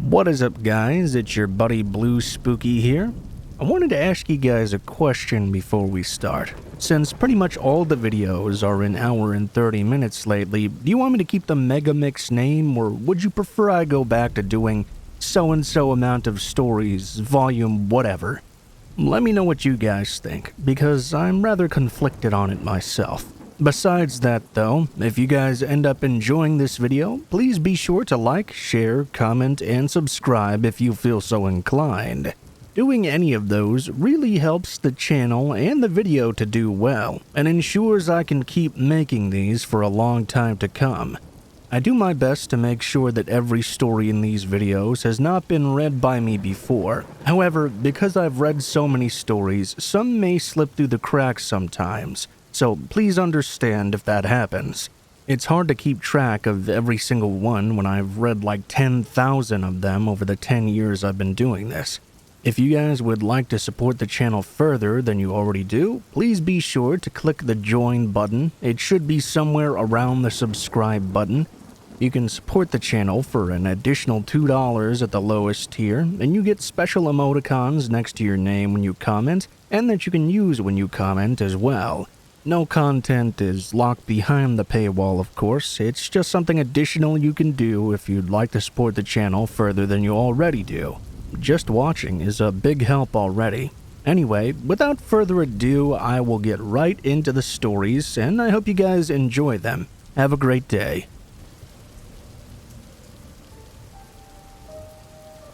What is up, guys? It's your buddy Blue Spooky here. I wanted to ask you guys a question before we start. Since pretty much all the videos are an hour and 30 minutes lately, do you want me to keep the Megamix name, or would you prefer I go back to doing so-and-so amount of stories, volume whatever? Let me know what you guys think, because I'm rather conflicted on it myself. Besides that though, if you guys end up enjoying this video, please be sure to like, share, comment, and subscribe if you feel so inclined. Doing any of those really helps the channel and the video to do well, and ensures I can keep making these for a long time to come. I do my best to make sure that every story in these videos has not been read by me before. However, because I've read so many stories, some may slip through the cracks sometimes. So please understand if that happens. It's hard to keep track of every single one when I've read like 10,000 of them over the 10 years I've been doing this. If you guys would like to support the channel further than you already do, please be sure to click the join button. It should be somewhere around the subscribe button. You can support the channel for an additional $2 at the lowest tier, and you get special emoticons next to your name when you comment, and that you can use when you comment as well. No content is locked behind the paywall, of course. It's just something additional you can do if you'd like to support the channel further than you already do. Just watching is a big help already. Anyway, without further ado, I will get right into the stories, and I hope you guys enjoy them. Have a great day.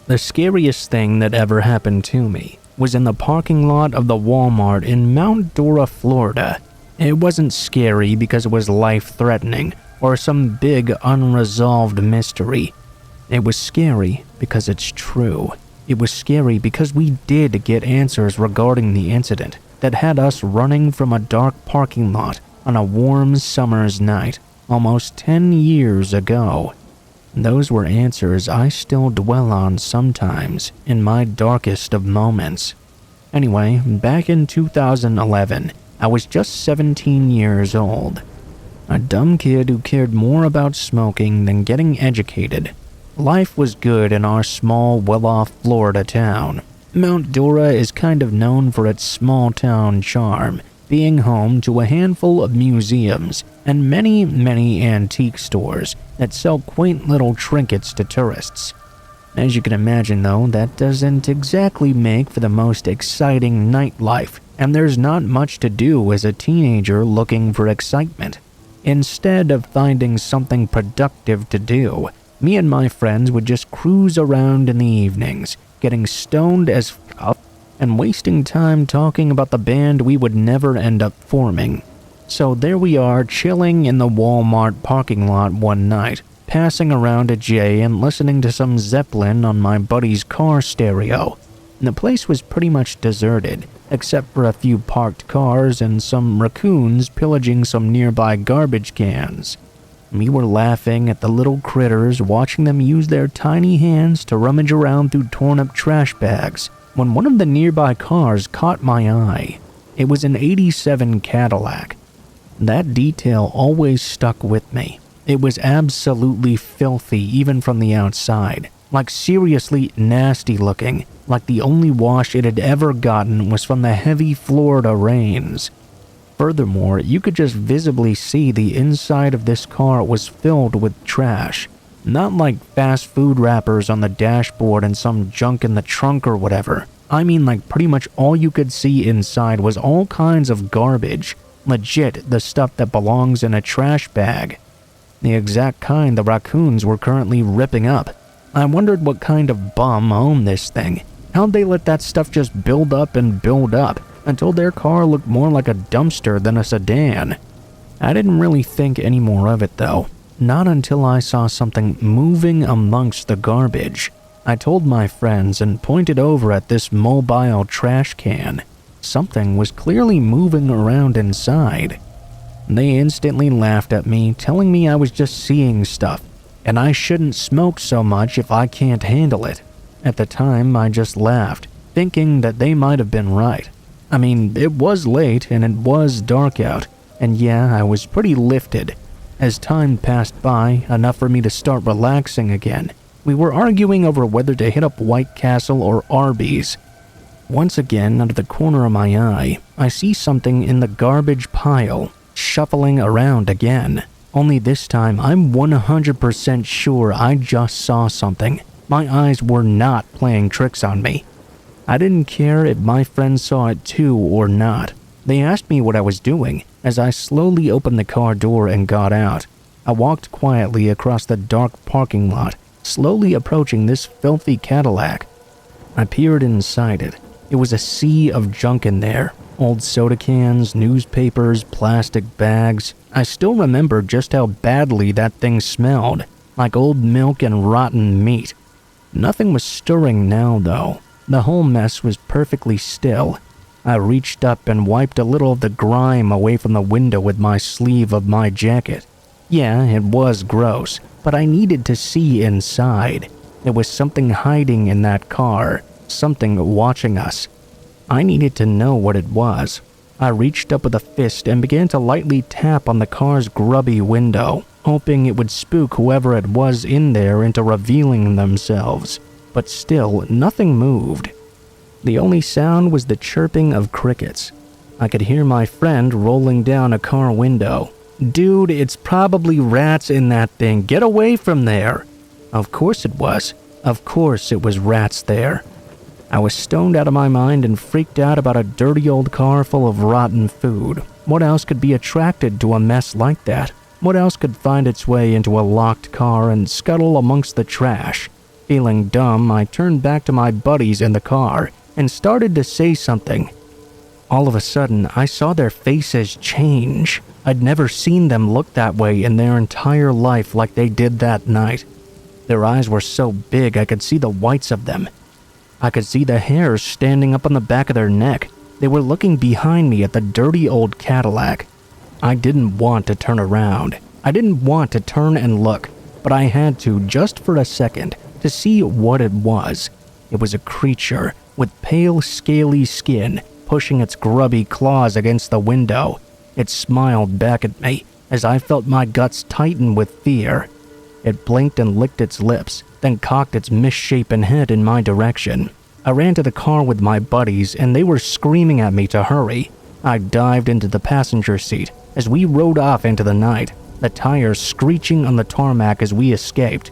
The scariest thing that ever happened to me was in the parking lot of the Walmart in Mount Dora, Florida. It wasn't scary because it was life-threatening or some big unresolved mystery. It was scary because it's true. It was scary because we did get answers regarding the incident that had us running from a dark parking lot on a warm summer's night almost 10 years ago. Those were answers I still dwell on sometimes in my darkest of moments. Anyway, back in 2011, I was just 17 years old. A dumb kid who cared more about smoking than getting educated. Life was good in our small, well-off Florida town. Mount Dora is kind of known for its small-town charm, being home to a handful of museums and many antique stores that sell quaint little trinkets to tourists. As you can imagine though, that doesn't exactly make for the most exciting nightlife, and there's not much to do as a teenager looking for excitement. Instead of finding something productive to do, me and my friends would just cruise around in the evenings, getting stoned as f*** and wasting time talking about the band we would never end up forming. So there we are, chilling in the Walmart parking lot one night, passing around a J and listening to some Zeppelin on my buddy's car stereo. The place was pretty much deserted, except for a few parked cars and some raccoons pillaging some nearby garbage cans. We were laughing at the little critters, watching them use their tiny hands to rummage around through torn-up trash bags, when one of the nearby cars caught my eye. It was an '87 Cadillac. That detail always stuck with me. It was absolutely filthy even from the outside, like seriously nasty looking, like the only wash it had ever gotten was from the heavy Florida rains. Furthermore, you could just visibly see the inside of this car was filled with trash. Not like fast food wrappers on the dashboard and some junk in the trunk or whatever. I mean like pretty much all you could see inside was all kinds of garbage. Legit, the stuff that belongs in a trash bag. The exact kind the raccoons were currently ripping up. I wondered what kind of bum owned this thing. How'd they let that stuff just build up and build up until their car looked more like a dumpster than a sedan? I didn't really think any more of it though. Not until I saw something moving amongst the garbage. I told my friends and pointed over at this mobile trash can. Something was clearly moving around inside. They instantly laughed at me, telling me I was just seeing stuff, and I shouldn't smoke so much if I can't handle it. At the time, I just laughed, thinking that they might have been right. I mean, it was late and it was dark out, and yeah, I was pretty lifted. As time passed by, enough for me to start relaxing again, We were arguing over whether to hit up White Castle or Arby's. Once again, out of the corner of my eye, I see something in the garbage pile, shuffling around again. Only this time, I'm 100% sure I just saw something. My eyes were not playing tricks on me. I didn't care if my friends saw it too or not. They asked me what I was doing as I slowly opened the car door and got out. I walked quietly across the dark parking lot, slowly approaching this filthy Cadillac. I peered inside it. It was a sea of junk in there. Old soda cans, newspapers, plastic bags. I still remember just how badly that thing smelled, like old milk and rotten meat. Nothing was stirring now, though. The whole mess was perfectly still. I reached up and wiped a little of the grime away from the window with my sleeve of my jacket. Yeah, it was gross, but I needed to see inside. There was something hiding in that car, something watching us. I needed to know what it was. I reached up with a fist and began to lightly tap on the car's grubby window, hoping it would spook whoever it was in there into revealing themselves. But still, nothing moved. The only sound was the chirping of crickets. I could hear my friend rolling down a car window. "Dude, it's probably rats in that thing. Get away from there." Of course it was. Of course it was rats there. I was stoned out of my mind and freaked out about a dirty old car full of rotten food. What else could be attracted to a mess like that? What else could find its way into a locked car and scuttle amongst the trash? Feeling dumb, I turned back to my buddies in the car and started to say something. All of a sudden, I saw their faces change. I'd never seen them look that way in their entire life like they did that night. Their eyes were so big I could see the whites of them. I could see the hairs standing up on the back of their neck. They were looking behind me at the dirty old Cadillac. I didn't want to turn around. I didn't want to turn and look, but I had to just for a second to see what it was. It was a creature with pale, scaly skin pushing its grubby claws against the window. It smiled back at me as I felt my guts tighten with fear. It blinked and licked its lips, then cocked its misshapen head in my direction. I ran to the car with my buddies, and they were screaming at me to hurry. I dived into the passenger seat as we rode off into the night, the tires screeching on the tarmac as we escaped.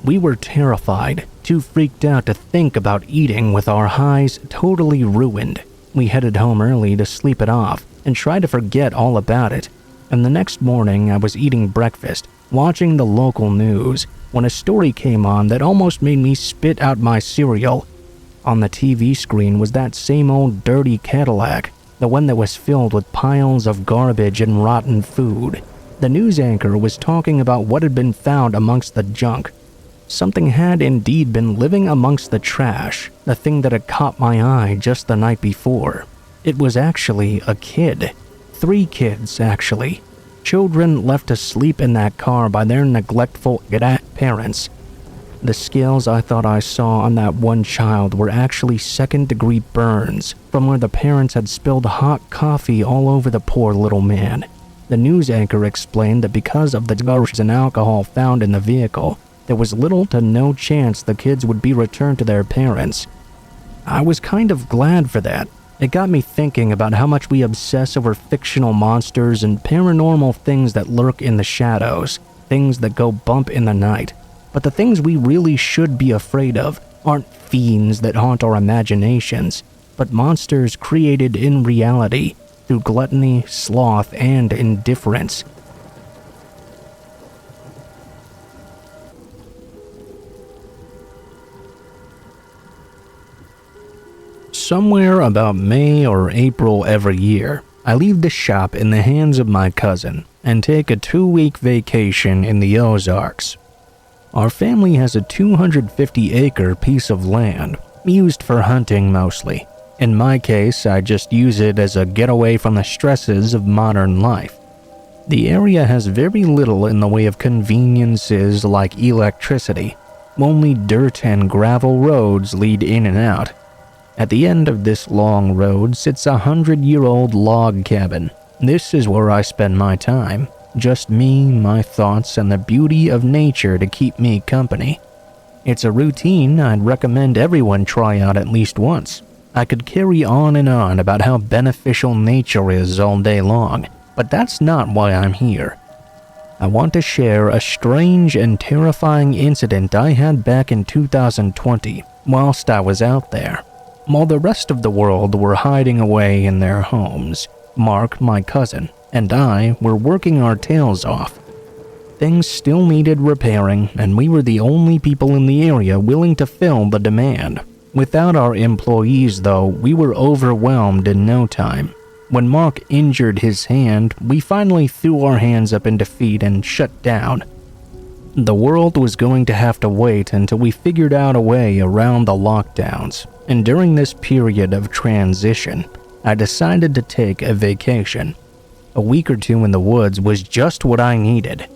We were terrified, too freaked out to think about eating with our highs totally ruined. We headed home early to sleep it off and try to forget all about it. And the next morning I was eating breakfast, watching the local news, when a story came on that almost made me spit out my cereal. On the TV screen was that same old dirty Cadillac, the one that was filled with piles of garbage and rotten food. The news anchor was talking about what had been found amongst the junk. Something had indeed been living amongst the trash, the thing that had caught my eye just the night before. It was actually a kid. 3 kids, actually. Children left to sleep in that car by their neglectful parents. The scales I thought I saw on that one child were actually second-degree burns from where the parents had spilled hot coffee all over the poor little man. The news anchor explained that because of the drugs and alcohol found in the vehicle, there was little to no chance the kids would be returned to their parents. I was kind of glad for that. It got me thinking about how much we obsess over fictional monsters and paranormal things that lurk in the shadows, things that go bump in the night. But the things we really should be afraid of aren't fiends that haunt our imaginations, but monsters created in reality through gluttony, sloth, and indifference. Somewhere about May or April every year, I leave the shop in the hands of my cousin and take a 2-week vacation in the Ozarks. Our family has a 250-acre piece of land, used for hunting mostly. In my case, I just use it as a getaway from the stresses of modern life. The area has very little in the way of conveniences like electricity. Only dirt and gravel roads lead in and out. At the end of this long road sits a 100-year-old log cabin. This is where I spend my time. Just me, my thoughts, and the beauty of nature to keep me company. It's a routine I'd recommend everyone try out at least once. I could carry on and on about how beneficial nature is all day long, but that's not why I'm here. I want to share a strange and terrifying incident I had back in 2020 whilst I was out there. While the rest of the world were hiding away in their homes, Mark, my cousin, and I were working our tails off. Things still needed repairing, and we were the only people in the area willing to fill the demand. Without our employees, though, we were overwhelmed in no time. When Mark injured his hand, we finally threw our hands up in defeat and shut down. The world was going to have to wait until we figured out a way around the lockdowns, and during this period of transition, I decided to take a vacation. A week or two in the woods was just what I needed.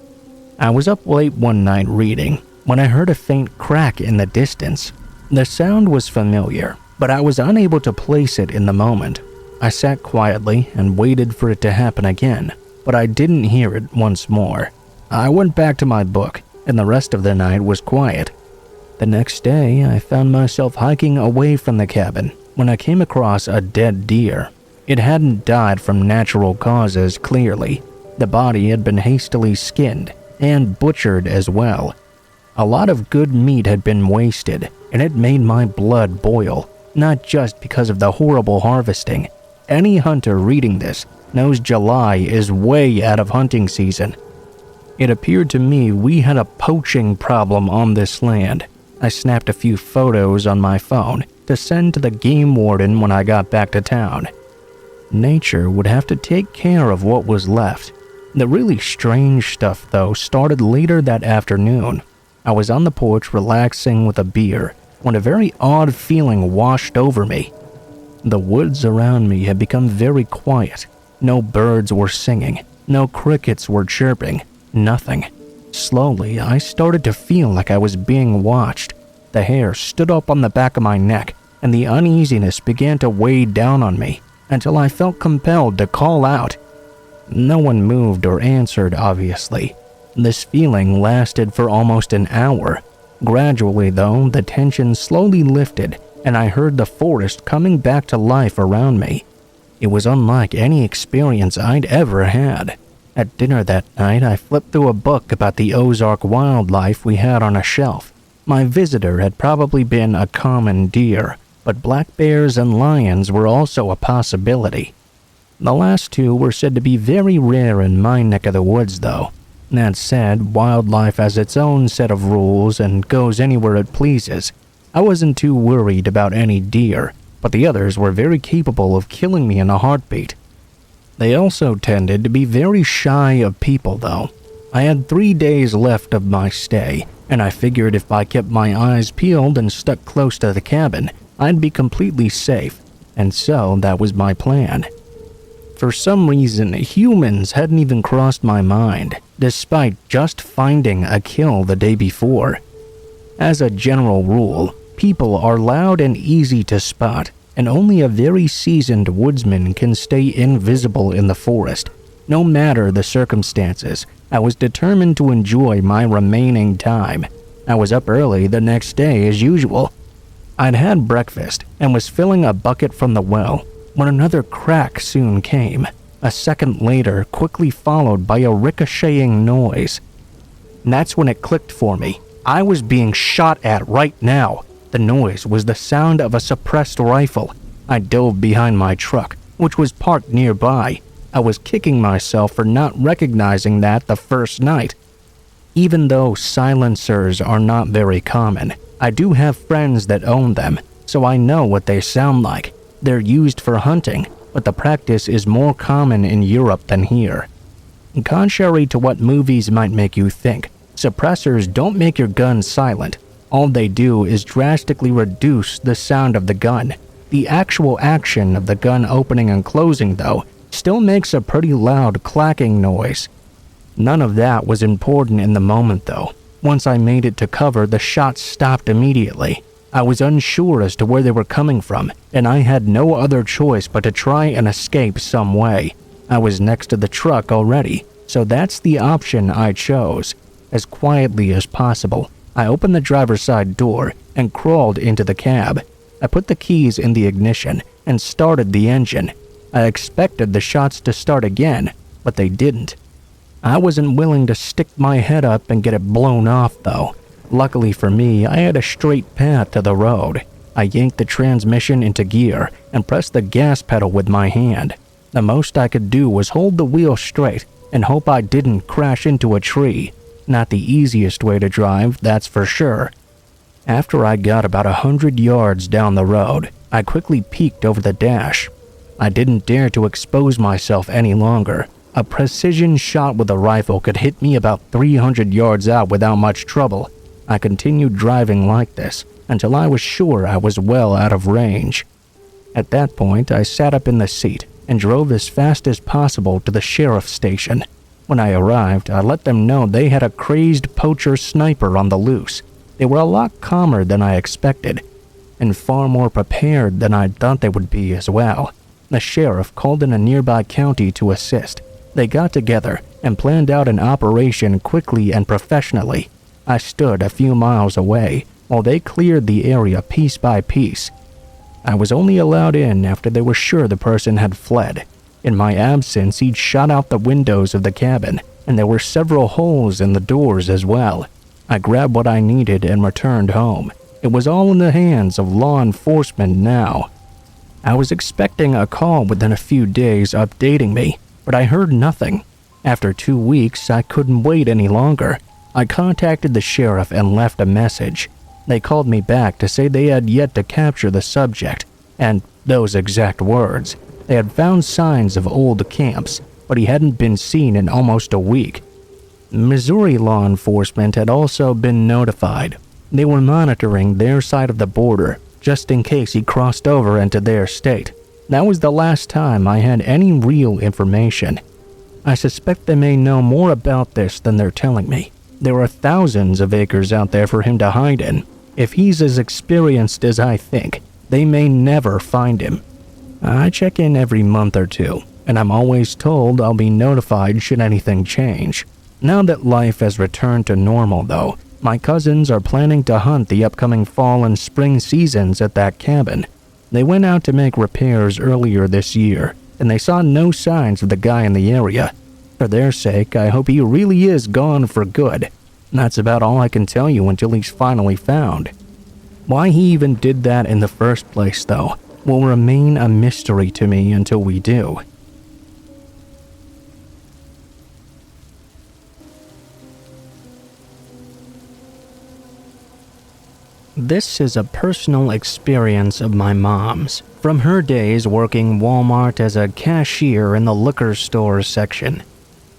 I was up late one night reading when I heard a faint crack in the distance. The sound was familiar, but I was unable to place it in the moment. I sat quietly and waited for it to happen again, but I didn't hear it once more. I went back to my book, and the rest of the night was quiet. The next day, I found myself hiking away from the cabin when I came across a dead deer. It hadn't died from natural causes, clearly. The body had been hastily skinned and butchered as well. A lot of good meat had been wasted, and it made my blood boil, not just because of the horrible harvesting. Any hunter reading this knows July is way out of hunting season. It appeared to me we had a poaching problem on this land. I snapped a few photos on my phone to send to the game warden when I got back to town. Nature would have to take care of what was left. The really strange stuff, though, started later that afternoon. I was on the porch relaxing with a beer when a very odd feeling washed over me. The woods around me had become very quiet. No birds were singing, no crickets were chirping, nothing. Slowly, I started to feel like I was being watched. The hair stood up on the back of my neck, and the uneasiness began to weigh down on me until I felt compelled to call out. No one moved or answered, obviously. This feeling lasted for almost an hour. Gradually, though, the tension slowly lifted, and I heard the forest coming back to life around me. It was unlike any experience I'd ever had. At dinner that night, I flipped through a book about the Ozark wildlife we had on a shelf. My visitor had probably been a common deer, but black bears and lions were also a possibility. The last two were said to be very rare in my neck of the woods, though. That said, wildlife has its own set of rules and goes anywhere it pleases. I wasn't too worried about any deer, but the others were very capable of killing me in a heartbeat. They also tended to be very shy of people, though. I had 3 days left of my stay, and I figured if I kept my eyes peeled and stuck close to the cabin, I'd be completely safe, and so that was my plan. For some reason, humans hadn't even crossed my mind, despite just finding a kill the day before. As a general rule, people are loud and easy to spot, and only a very seasoned woodsman can stay invisible in the forest. No matter the circumstances, I was determined to enjoy my remaining time. I was up early the next day as usual. I'd had breakfast and was filling a bucket from the well when another crack soon came, a second later quickly followed by a ricocheting noise. And that's when it clicked for me. I was being shot at right now. The noise was the sound of a suppressed rifle. I dove behind my truck, which was parked nearby. I was kicking myself for not recognizing that the first night. Even though silencers are not very common, I do have friends that own them, so I know what they sound like. They're used for hunting, but the practice is more common in Europe than here. Contrary to what movies might make you think, suppressors don't make your gun silent. All they do is drastically reduce the sound of the gun. The actual action of the gun opening and closing, though, still makes a pretty loud clacking noise. None of that was important in the moment, though. Once I made it to cover, the shots stopped immediately. I was unsure as to where they were coming from, and I had no other choice but to try and escape some way. I was next to the truck already, so that's the option I chose. As quietly as possible, I opened the driver's side door and crawled into the cab. I put the keys in the ignition and started the engine. I expected the shots to start again, but they didn't. I wasn't willing to stick my head up and get it blown off though. Luckily for me, I had a straight path to the road. I yanked the transmission into gear and pressed the gas pedal with my hand. The most I could do was hold the wheel straight and hope I didn't crash into a tree. Not the easiest way to drive, that's for sure. After I got about 100 yards down the road, I quickly peeked over the dash. I didn't dare to expose myself any longer. A precision shot with a rifle could hit me about 300 yards out without much trouble. I continued driving like this until I was sure I was well out of range. At that point, I sat up in the seat and drove as fast as possible to the sheriff's station. When I arrived, I let them know they had a crazed poacher sniper on the loose. They were a lot calmer than I expected, and far more prepared than I thought they would be as well. The sheriff called in a nearby county to assist. They got together and planned out an operation quickly and professionally. I stood a few miles away while they cleared the area piece by piece. I was only allowed in after they were sure the person had fled. In my absence, he'd shot out the windows of the cabin, and there were several holes in the doors as well. I grabbed what I needed and returned home. It was all in the hands of law enforcement now. I was expecting a call within a few days updating me, but I heard nothing. After 2 weeks, I couldn't wait any longer. I contacted the sheriff and left a message. They called me back to say they had yet to capture the subject, and those exact words. They had found signs of old camps, but he hadn't been seen in almost a week. Missouri law enforcement had also been notified. They were monitoring their side of the border, just in case he crossed over into their state. That was the last time I had any real information. I suspect they may know more about this than they're telling me. There are thousands of acres out there for him to hide in. If he's as experienced as I think, they may never find him. I check in every month or two, and I'm always told I'll be notified should anything change. Now that life has returned to normal though, my cousins are planning to hunt the upcoming fall and spring seasons at that cabin. They went out to make repairs earlier this year, and they saw no signs of the guy in the area. For their sake, I hope he really is gone for good. That's about all I can tell you until he's finally found. Why he even did that in the first place, though, will remain a mystery to me until we do. This is a personal experience of my mom's, from her days working Walmart as a cashier in the liquor store section.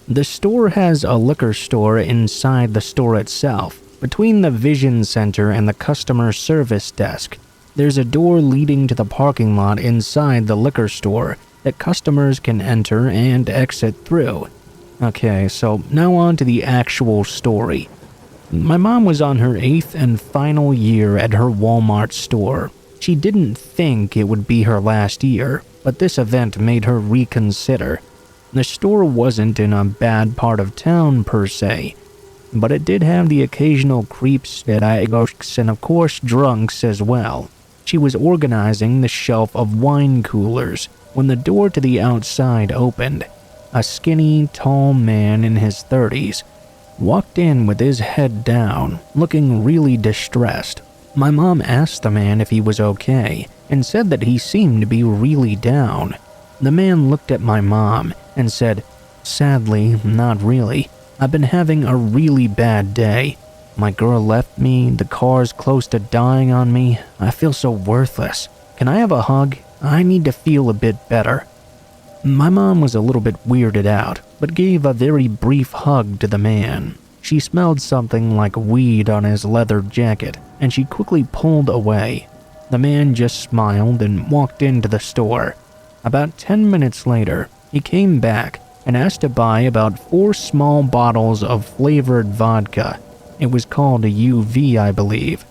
The store has a liquor store inside the store itself. Between the vision center and the customer service desk, there's a door leading to the parking lot inside the liquor store that customers can enter and exit through. Okay, so now on to the actual story. My mom was on her 8th and final year at her Walmart store. She didn't think it would be her last year, but this event made her reconsider. The store wasn't in a bad part of town per se, but it did have the occasional creeps and of course drunks as well. She was organizing the shelf of wine coolers when the door to the outside opened. A skinny, tall man in his 30s walked in with his head down, looking really distressed. My mom asked the man if he was okay and said that he seemed to be really down. The man looked at my mom and said, "Sadly, not really. I've been having a really bad day. My girl left me, the car's close to dying on me. I feel so worthless. Can I have a hug? I need to feel a bit better." My mom was a little bit weirded out, but gave a very brief hug to the man. She smelled something like weed on his leather jacket, and she quickly pulled away. The man just smiled and walked into the store. About 10 minutes later, he came back and asked to buy about 4 small bottles of flavored vodka. It was called a UV, I believe.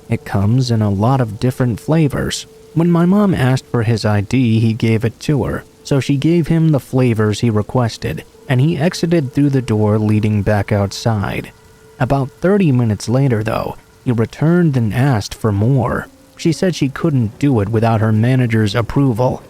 It comes in a lot of different flavors. When my mom asked for his ID, he gave it to her, so she gave him the flavors he requested, and he exited through the door leading back outside. About 30 minutes later, though, he returned and asked for more. She said she couldn't do it without her manager's approval.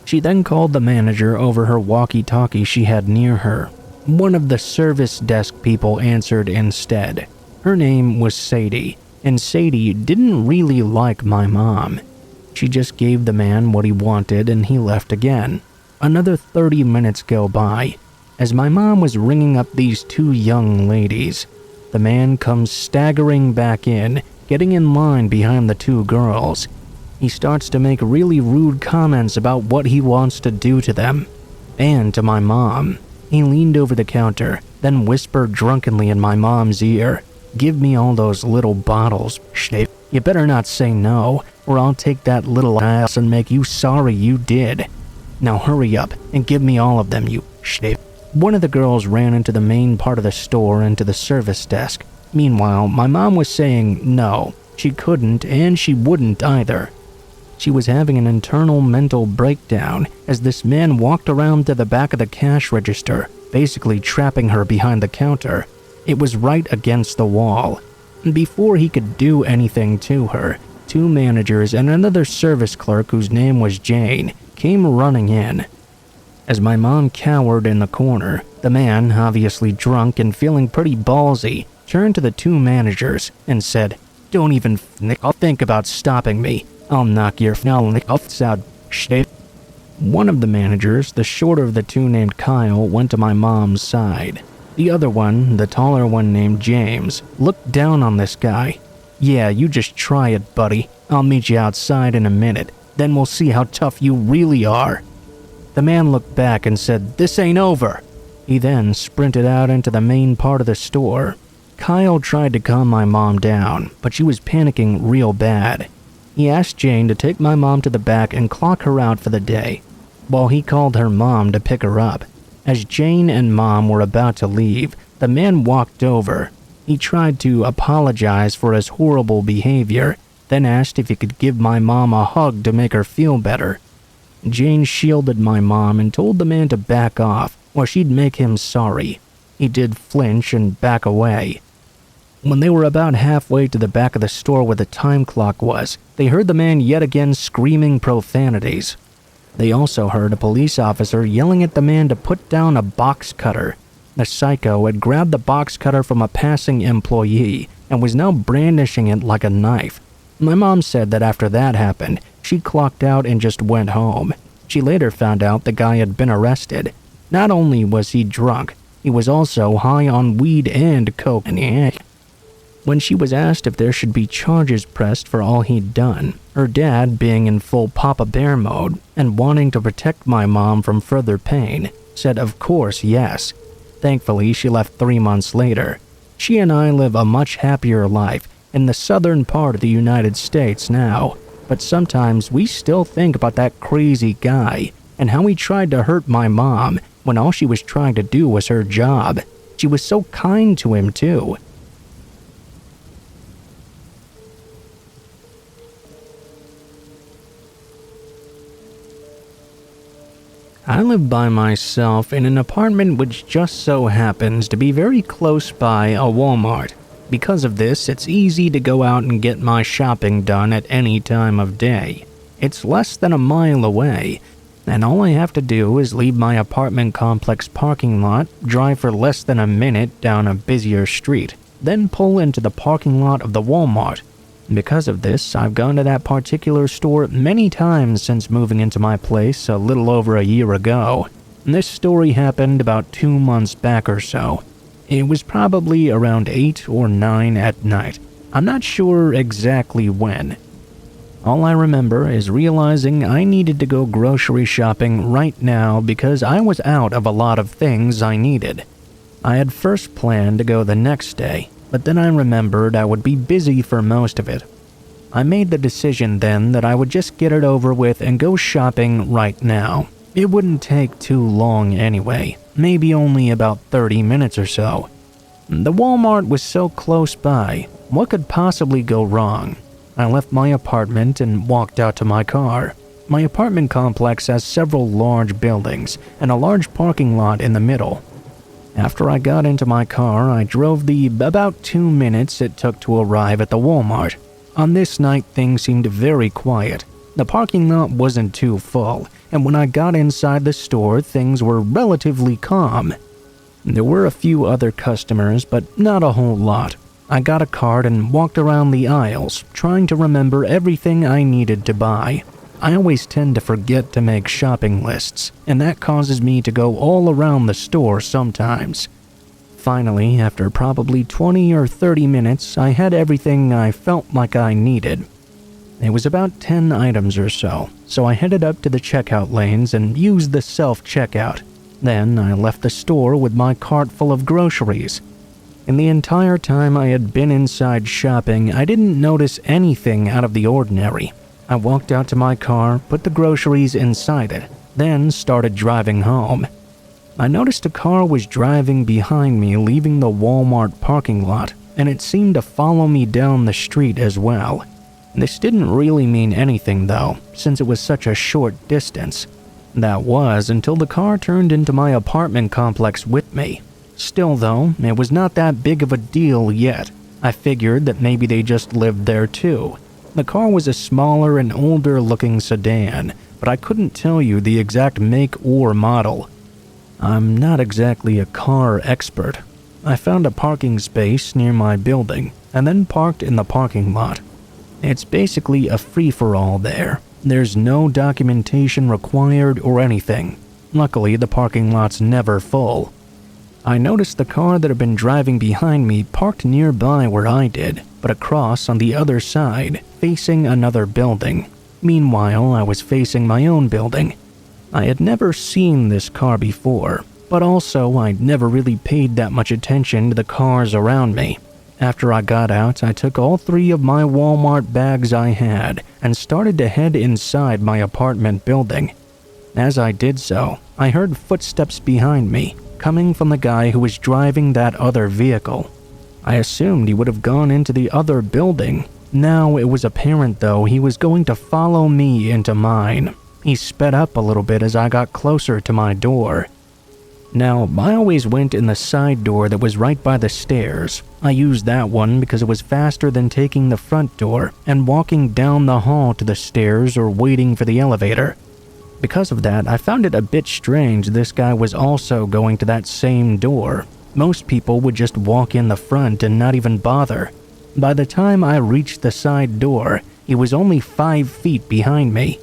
She then called the manager over her walkie-talkie she had near her. One of the service desk people answered instead. Her name was Sadie, and Sadie didn't really like my mom. She just gave the man what he wanted and he left again. Another 30 minutes go by. As my mom was ringing up these two young ladies, the man comes staggering back in, getting in line behind the two girls. He starts to make really rude comments about what he wants to do to them, and to my mom. He leaned over the counter, then whispered drunkenly in my mom's ear, "Give me all those little bottles, Snape. You better not say no, or I'll take that little ass and make you sorry you did. Now hurry up and give me all of them, you Snape." One of the girls ran into the main part of the store and to the service desk. Meanwhile, my mom was saying no, she couldn't and she wouldn't either. She was having an internal mental breakdown as this man walked around to the back of the cash register, basically trapping her behind the counter. It was right against the wall. Before he could do anything to her, two managers and another service clerk whose name was Jane came running in. As my mom cowered in the corner, the man, obviously drunk and feeling pretty ballsy, turned to the two managers and said, "Don't even think about stopping me. I'll knock your f***s out, shit." One of the managers, the shorter of the two named Kyle, went to my mom's side. The other one, the taller one named James, looked down on this guy. "Yeah, you just try it, buddy. I'll meet you outside in a minute. Then we'll see how tough you really are." The man looked back and said, "This ain't over." He then sprinted out into the main part of the store. Kyle tried to calm my mom down, but she was panicking real bad. He asked Jane to take my mom to the back and clock her out for the day, while he called her mom to pick her up. As Jane and mom were about to leave, the man walked over. He tried to apologize for his horrible behavior, then asked if he could give my mom a hug to make her feel better. Jane shielded my mom and told the man to back off, or she'd make him sorry. He did flinch and back away. When they were about halfway to the back of the store where the time clock was, they heard the man yet again screaming profanities. They also heard a police officer yelling at the man to put down a box cutter. The psycho had grabbed the box cutter from a passing employee and was now brandishing it like a knife. My mom said that after that happened, she clocked out and just went home. She later found out the guy had been arrested. Not only was he drunk, he was also high on weed and coke. When she was asked if there should be charges pressed for all he'd done, her dad, being in full Papa Bear mode and wanting to protect my mom from further pain, said of course yes. Thankfully, she left 3 months later. She and I live a much happier life in the southern part of the United States now, but sometimes we still think about that crazy guy and how he tried to hurt my mom when all she was trying to do was her job. She was so kind to him too. I live by myself in an apartment which just so happens to be very close by a Walmart. Because of this, it's easy to go out and get my shopping done at any time of day. It's less than a mile away, and all I have to do is leave my apartment complex parking lot, drive for less than a minute down a busier street, then pull into the parking lot of the Walmart. Because of this, I've gone to that particular store many times since moving into my place a little over a year ago. This story happened about 2 months back or so. It was probably around 8 or 9 at night. I'm not sure exactly when. All I remember is realizing I needed to go grocery shopping right now because I was out of a lot of things I needed. I had first planned to go the next day, but then I remembered I would be busy for most of it. I made the decision then that I would just get it over with and go shopping right now. It wouldn't take too long anyway, maybe only about 30 minutes or so. The Walmart was so close by, what could possibly go wrong? I left my apartment and walked out to my car. My apartment complex has several large buildings and a large parking lot in the middle. After I got into my car, I drove the about 2 minutes it took to arrive at the Walmart. On this night, things seemed very quiet. The parking lot wasn't too full, and when I got inside the store, things were relatively calm. There were a few other customers, but not a whole lot. I got a cart and walked around the aisles, trying to remember everything I needed to buy. I always tend to forget to make shopping lists, and that causes me to go all around the store sometimes. Finally, after probably 20 or 30 minutes, I had everything I felt like I needed. It was about 10 items or so I headed up to the checkout lanes and used the self-checkout. Then I left the store with my cart full of groceries. In the entire time I had been inside shopping, I didn't notice anything out of the ordinary. I walked out to my car, put the groceries inside it, then started driving home. I noticed a car was driving behind me leaving the Walmart parking lot, and it seemed to follow me down the street as well. This didn't really mean anything though, since it was such a short distance. That was until the car turned into my apartment complex with me. Still though, it was not that big of a deal yet. I figured that maybe they just lived there too. The car was a smaller and older looking sedan, but I couldn't tell you the exact make or model. I'm not exactly a car expert. I found a parking space near my building and then parked in the parking lot. It's basically a free-for-all there. There's no documentation required or anything. Luckily, the parking lot's never full. I noticed the car that had been driving behind me parked nearby where I did, but across on the other side, facing another building. Meanwhile, I was facing my own building. I had never seen this car before, but also I'd never really paid that much attention to the cars around me. After I got out, I took all 3 of my Walmart bags I had and started to head inside my apartment building. As I did so, I heard footsteps behind me, coming from the guy who was driving that other vehicle. I assumed he would have gone into the other building. Now it was apparent though he was going to follow me into mine. He sped up a little bit as I got closer to my door. Now, I always went in the side door that was right by the stairs. I used that one because it was faster than taking the front door and walking down the hall to the stairs or waiting for the elevator. Because of that, I found it a bit strange this guy was also going to that same door. Most people would just walk in the front and not even bother. By the time I reached the side door, he was only 5 feet behind me.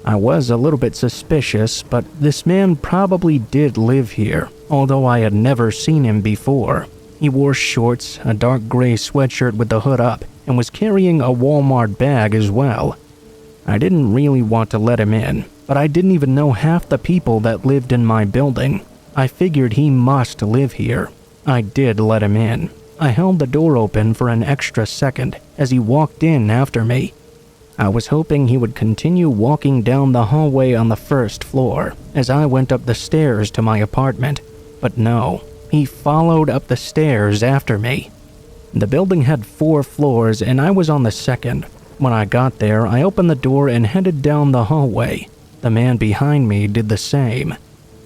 I was a little bit suspicious, but this man probably did live here, although I had never seen him before. He wore shorts, a dark gray sweatshirt with the hood up, and was carrying a Walmart bag as well. I didn't really want to let him in, but I didn't even know half the people that lived in my building. I figured he must live here. I did let him in. I held the door open for an extra second as he walked in after me. I was hoping he would continue walking down the hallway on the first floor as I went up the stairs to my apartment, but no, he followed up the stairs after me. The building had 4 floors and I was on the second. When I got there, I opened the door and headed down the hallway. The man behind me did the same.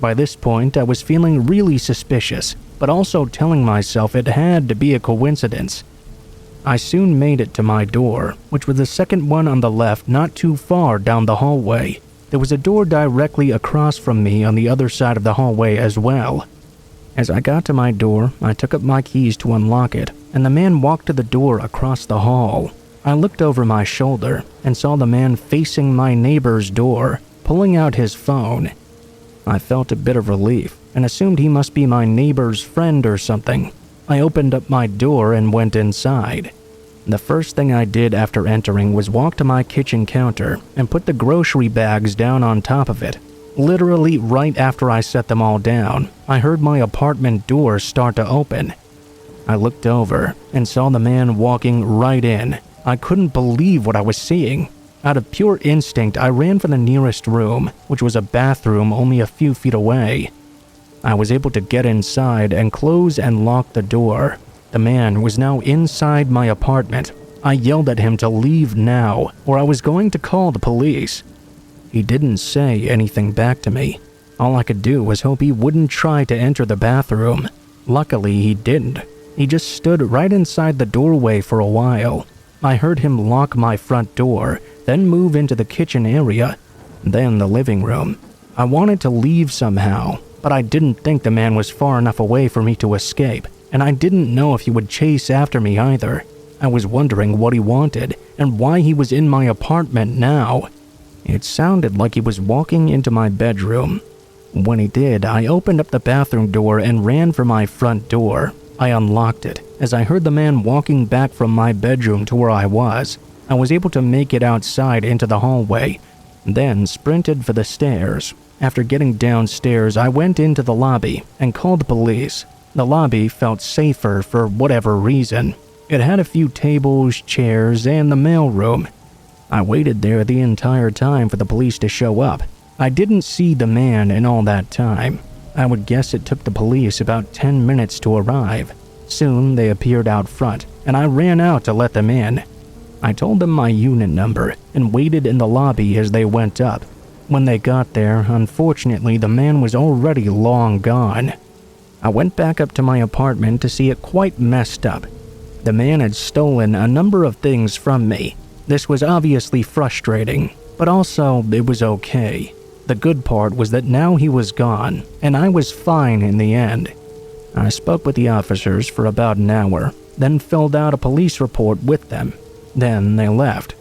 By this point, I was feeling really suspicious, but also telling myself it had to be a coincidence. I soon made it to my door, which was the second one on the left not too far down the hallway. There was a door directly across from me on the other side of the hallway as well. As I got to my door, I took up my keys to unlock it, and the man walked to the door across the hall. I looked over my shoulder and saw the man facing my neighbor's door, pulling out his phone. I felt a bit of relief and assumed he must be my neighbor's friend or something. I opened up my door and went inside. The first thing I did after entering was walk to my kitchen counter and put the grocery bags down on top of it. Literally right after I set them all down, I heard my apartment door start to open. I looked over and saw the man walking right in. I couldn't believe what I was seeing. Out of pure instinct, I ran for the nearest room, which was a bathroom only a few feet away. I was able to get inside and close and lock the door. The man was now inside my apartment. I yelled at him to leave now, or I was going to call the police. He didn't say anything back to me. All I could do was hope he wouldn't try to enter the bathroom. Luckily, he didn't. He just stood right inside the doorway for a while. I heard him lock my front door, then move into the kitchen area, then the living room. I wanted to leave somehow, but I didn't think the man was far enough away for me to escape, and I didn't know if he would chase after me either. I was wondering what he wanted and why he was in my apartment now. It sounded like he was walking into my bedroom. When he did, I opened up the bathroom door and ran for my front door. I unlocked it as I heard the man walking back from my bedroom to where I was. I was able to make it outside into the hallway, then sprinted for the stairs. After getting downstairs, I went into the lobby and called the police. The lobby felt safer for whatever reason. It had a few tables, chairs, and the mailroom. I waited there the entire time for the police to show up. I didn't see the man in all that time. I would guess it took the police about 10 minutes to arrive. Soon they appeared out front, and I ran out to let them in. I told them my unit number and waited in the lobby as they went up. When they got there, unfortunately, the man was already long gone. I went back up to my apartment to see it quite messed up. The man had stolen a number of things from me. This was obviously frustrating, but also it was okay. The good part was that now he was gone, and I was fine in the end. I spoke with the officers for about an hour, then filled out a police report with them. Then they left.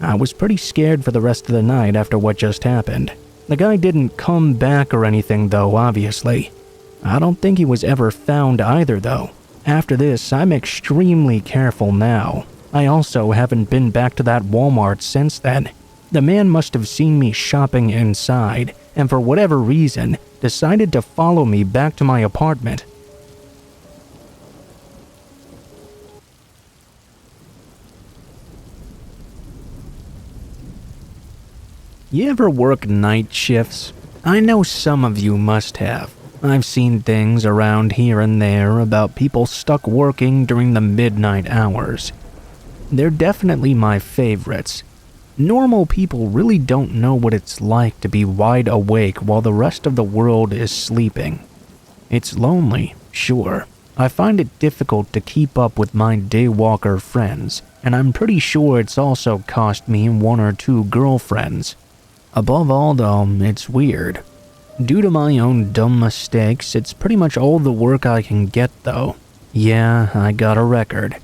I was pretty scared for the rest of the night after what just happened. The guy didn't come back or anything though, obviously. I don't think he was ever found either though. After this, I'm extremely careful now. I also haven't been back to that Walmart since then. The man must have seen me shopping inside, and for whatever reason, decided to follow me back to my apartment. You ever work night shifts? I know some of you must have. I've seen things around here and there about people stuck working during the midnight hours. They're definitely my favorites. Normal people really don't know what it's like to be wide awake while the rest of the world is sleeping. It's lonely, sure. I find it difficult to keep up with my daywalker friends, and I'm pretty sure it's also cost me 1 or 2 girlfriends. Above all though, it's weird. Due to my own dumb mistakes, it's pretty much all the work I can get though. Yeah, I got a record.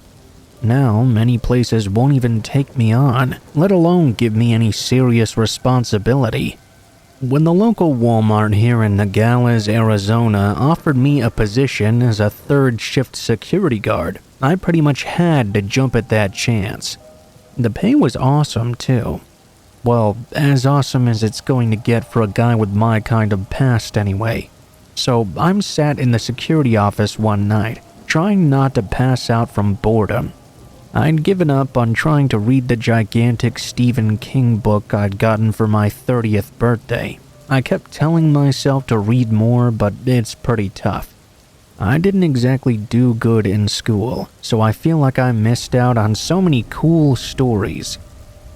Now, many places won't even take me on, let alone give me any serious responsibility. When the local Walmart here in Nogales, Arizona offered me a position as a 3rd shift security guard, I pretty much had to jump at that chance. The pay was awesome too. Well, as awesome as it's going to get for a guy with my kind of past anyway. So I'm sat in the security office one night, trying not to pass out from boredom. I'd given up on trying to read the gigantic Stephen King book I'd gotten for my 30th birthday. I kept telling myself to read more, but it's pretty tough. I didn't exactly do good in school, so I feel like I missed out on so many cool stories.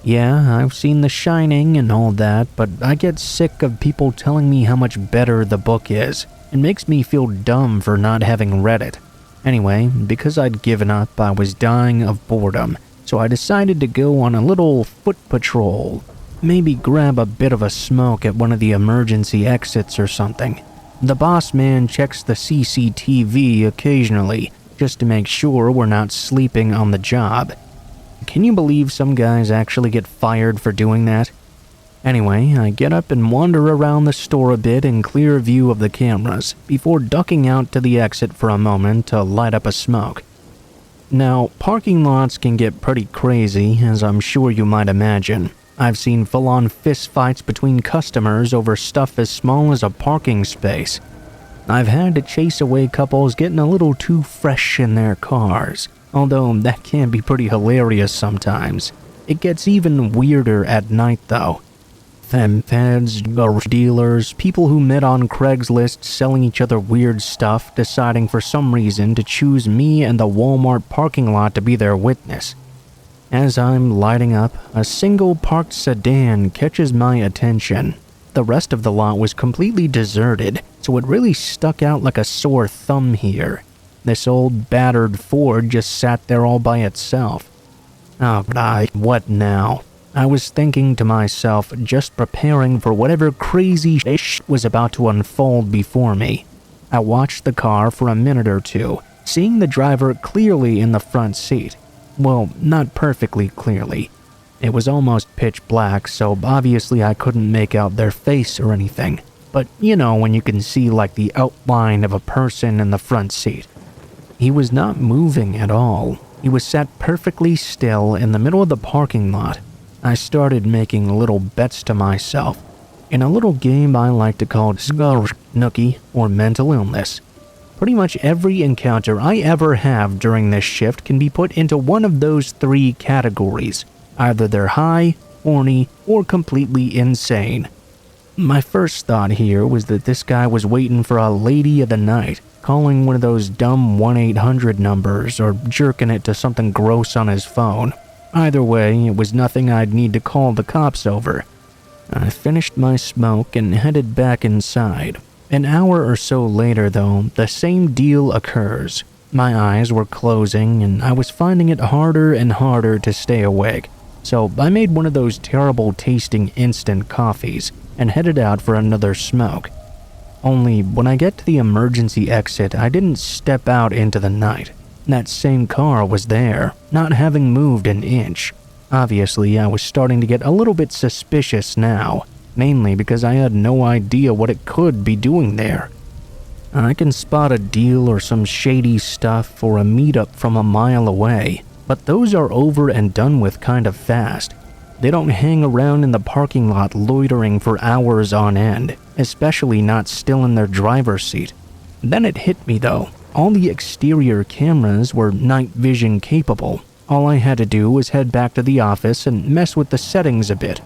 Yeah, I've seen The Shining and all that, but I get sick of people telling me how much better the book is. It makes me feel dumb for not having read it. Anyway, because I'd given up, I was dying of boredom, so I decided to go on a little foot patrol. Maybe grab a bit of a smoke at one of the emergency exits or something. The boss man checks the CCTV occasionally, just to make sure we're not sleeping on the job. Can you believe some guys actually get fired for doing that? Anyway, I get up and wander around the store a bit in clear view of the cameras, before ducking out to the exit for a moment to light up a smoke. Now, parking lots can get pretty crazy, as I'm sure you might imagine. I've seen full-on fistfights between customers over stuff as small as a parking space. I've had to chase away couples getting a little too fresh in their cars. Although that can be pretty hilarious sometimes. It gets even weirder at night though. Feds, dealers, people who met on Craigslist selling each other weird stuff, deciding for some reason to choose me and the Walmart parking lot to be their witness. As I'm lighting up, a single parked sedan catches my attention. The rest of the lot was completely deserted, so it really stuck out like a sore thumb here. This old battered Ford just sat there all by itself. What now? I was thinking to myself, just preparing for whatever crazy shit was about to unfold before me. I watched the car for a minute or two, seeing the driver clearly in the front seat. Well, not perfectly clearly. It was almost pitch black, so obviously I couldn't make out their face or anything. But you know when you can see like the outline of a person in the front seat. He was not moving at all. He was sat perfectly still in the middle of the parking lot. I started making little bets to myself. In a little game I like to call Nookie or mental illness. Pretty much every encounter I ever have during this shift can be put into one of those three categories. Either they're high, horny, or completely insane. My first thought here was that this guy was waiting for a lady of the night, calling one of those dumb 1-800 numbers or jerking it to something gross on his phone. Either way, it was nothing I'd need to call the cops over. I finished my smoke and headed back inside. An hour or so later, though, the same deal occurs. My eyes were closing and I was finding it harder and harder to stay awake. So I made one of those terrible tasting instant coffees and headed out for another smoke. Only when I get to the emergency exit, I didn't step out into the night. That same car was there, not having moved an inch. Obviously, I was starting to get a little bit suspicious now, mainly because I had no idea what it could be doing there. I can spot a deal or some shady stuff or a meetup from a mile away, but those are over and done with kind of fast. They don't hang around in the parking lot loitering for hours on end, especially not still in their driver's seat. Then it hit me though. All the exterior cameras were night vision capable. All I had to do was head back to the office and mess with the settings a bit.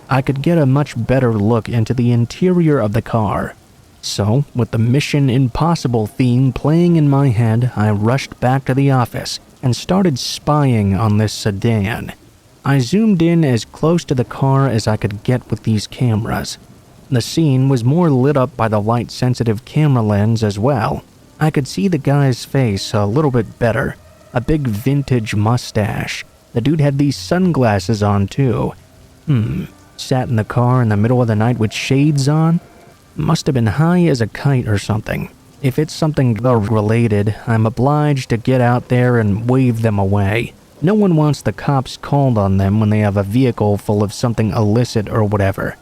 I could get a much better look into the interior of the car. So, with the Mission Impossible theme playing in my head, I rushed back to the office and started spying on this sedan. I zoomed in as close to the car as I could get with these cameras. The scene was more lit up by the light-sensitive camera lens as well. I could see the guy's face a little bit better. A big vintage mustache. The dude had these sunglasses on too. Sat in the car in the middle of the night with shades on? Must have been high as a kite or something. If it's something related, I'm obliged to get out there and wave them away. No one wants the cops called on them when they have a vehicle full of something illicit or whatever.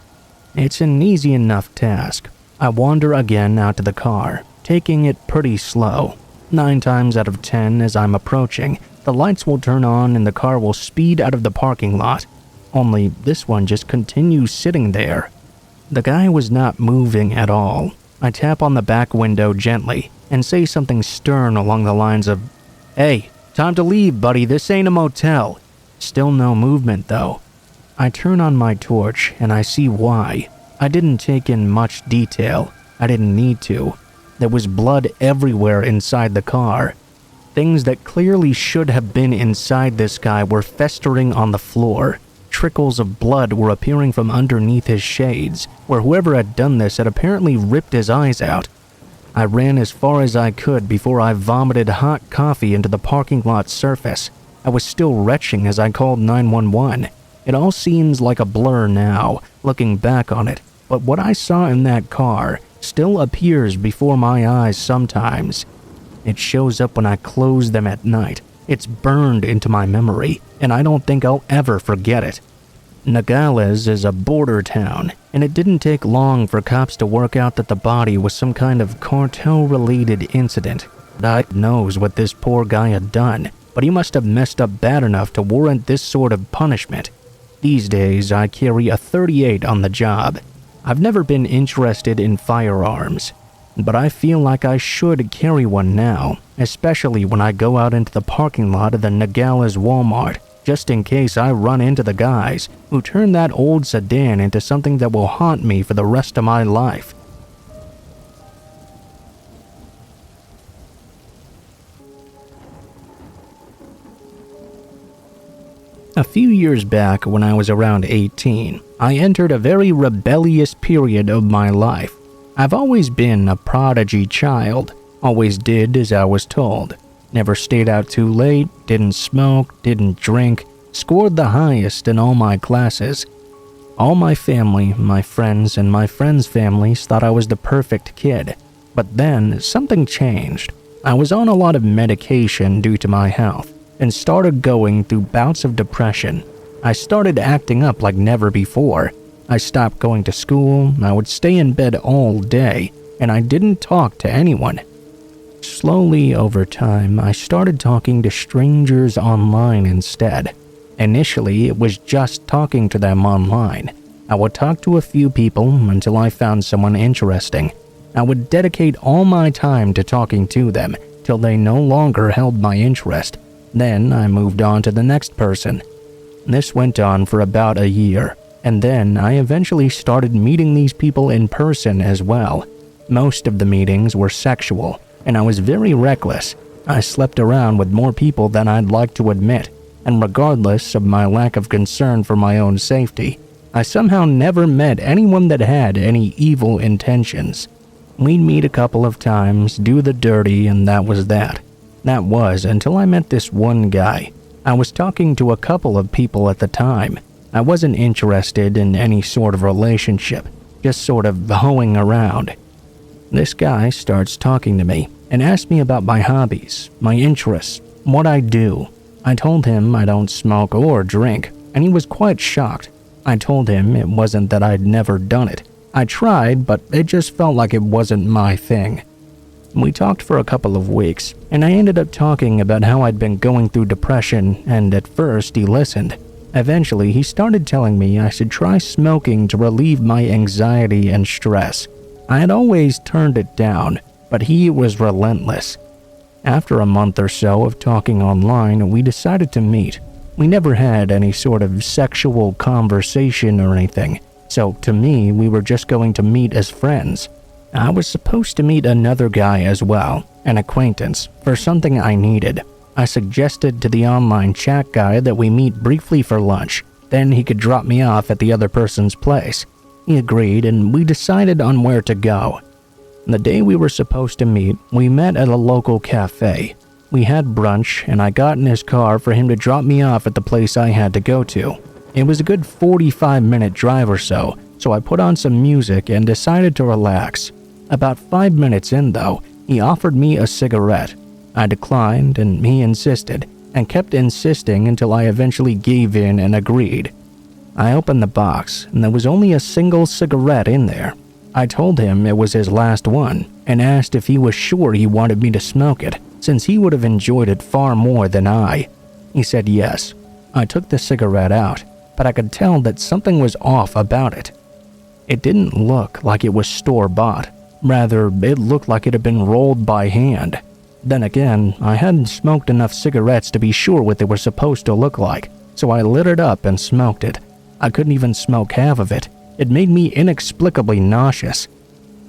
It's an easy enough task. I wander again out to the car, taking it pretty slow. 9 times out of 10 as I'm approaching, the lights will turn on and the car will speed out of the parking lot. Only this one just continues sitting there. The guy was not moving at all. I tap on the back window gently and say something stern along the lines of, "Hey, time to leave, buddy, this ain't a motel." Still no movement though. I turn on my torch and I see why. I didn't take in much detail. I didn't need to. There was blood everywhere inside the car. Things that clearly should have been inside this guy were festering on the floor. Trickles of blood were appearing from underneath his shades, where whoever had done this had apparently ripped his eyes out. I ran as far as I could before I vomited hot coffee into the parking lot surface. I was still retching as I called 911. It all seems like a blur now, looking back on it, but what I saw in that car still appears before my eyes sometimes. It shows up when I close them at night. It's burned into my memory, and I don't think I'll ever forget it. Nogales is a border town, and it didn't take long for cops to work out that the body was some kind of cartel-related incident. God knows what this poor guy had done, but he must have messed up bad enough to warrant this sort of punishment. These days, I carry a .38 on the job. I've never been interested in firearms, but I feel like I should carry one now, especially when I go out into the parking lot of the Nogales Walmart, just in case I run into the guys who turned that old sedan into something that will haunt me for the rest of my life. A few years back, when I was around 18, I entered a very rebellious period of my life. I've always been a prodigy child, always did as I was told. Never stayed out too late, didn't smoke, didn't drink, scored the highest in all my classes. All my family, my friends, and my friends' families thought I was the perfect kid. But then, something changed. I was on a lot of medication due to my health, and started going through bouts of depression. I started acting up like never before. I stopped going to school, I would stay in bed all day, and I didn't talk to anyone. Slowly over time, I started talking to strangers online instead. Initially, it was just talking to them online. I would talk to a few people until I found someone interesting. I would dedicate all my time to talking to them till they no longer held my interest. Then I moved on to the next person. This went on for about a year, and then I eventually started meeting these people in person as well. Most of the meetings were sexual, and I was very reckless. I slept around with more people than I'd like to admit, and regardless of my lack of concern for my own safety, I somehow never met anyone that had any evil intentions. We'd meet a couple of times, do the dirty, and that was that. That was until I met this one guy. I was talking to a couple of people at the time. I wasn't interested in any sort of relationship, just sort of hoeing around. This guy starts talking to me and asks me about my hobbies, my interests, what I do. I told him I don't smoke or drink, and he was quite shocked. I told him it wasn't that I'd never done it. I tried, but it just felt like it wasn't my thing. We talked for a couple of weeks, and I ended up talking about how I'd been going through depression, and at first he listened. Eventually, he started telling me I should try smoking to relieve my anxiety and stress. I had always turned it down, but he was relentless. After a month or so of talking online, we decided to meet. We never had any sort of sexual conversation or anything, so to me, we were just going to meet as friends. I was supposed to meet another guy as well, an acquaintance, for something I needed. I suggested to the online chat guy that we meet briefly for lunch, then he could drop me off at the other person's place. He agreed, and we decided on where to go. The day we were supposed to meet, we met at a local cafe. We had brunch, and I got in his car for him to drop me off at the place I had to go to. It was a good 45-minute drive or so I put on some music and decided to relax. About 5 minutes in, though, he offered me a cigarette. I declined, and he insisted, and kept insisting until I eventually gave in and agreed. I opened the box, and there was only a single cigarette in there. I told him it was his last one, and asked if he was sure he wanted me to smoke it, since he would have enjoyed it far more than I. He said yes. I took the cigarette out, but I could tell that something was off about it. It didn't look like it was store-bought. Rather, it looked like it had been rolled by hand. Then again, I hadn't smoked enough cigarettes to be sure what they were supposed to look like, so I lit it up and smoked it. I couldn't even smoke half of it. It made me inexplicably nauseous.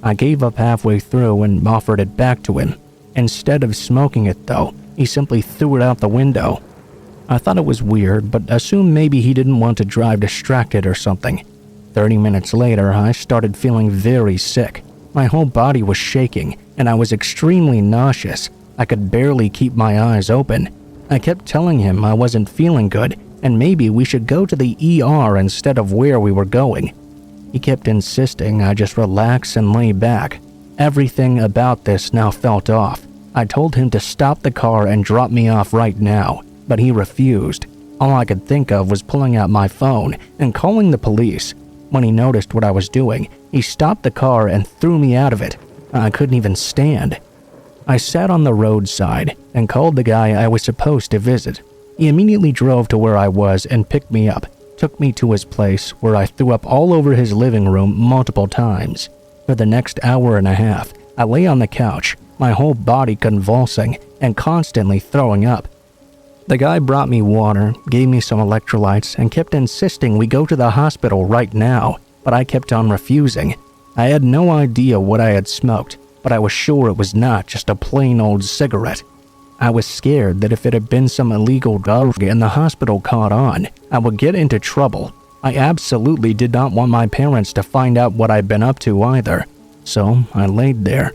I gave up halfway through and offered it back to him. Instead of smoking it, though, he simply threw it out the window. I thought it was weird, but assumed maybe he didn't want to drive distracted or something. 30 minutes later, I started feeling very sick. My whole body was shaking, and I was extremely nauseous. I could barely keep my eyes open. I kept telling him I wasn't feeling good, and maybe we should go to the ER instead of where we were going. He kept insisting I just relax and lay back. Everything about this now felt off. I told him to stop the car and drop me off right now, but he refused. All I could think of was pulling out my phone and calling the police. When he noticed what I was doing, he stopped the car and threw me out of it. I couldn't even stand. I sat on the roadside and called the guy I was supposed to visit. He immediately drove to where I was and picked me up, took me to his place where I threw up all over his living room multiple times. For the next hour and a half, I lay on the couch, my whole body convulsing and constantly throwing up. The guy brought me water, gave me some electrolytes, and kept insisting we go to the hospital right now, but I kept on refusing. I had no idea what I had smoked, but I was sure it was not just a plain old cigarette. I was scared that if it had been some illegal drug and the hospital caught on, I would get into trouble. I absolutely did not want my parents to find out what I'd been up to either. So I laid there,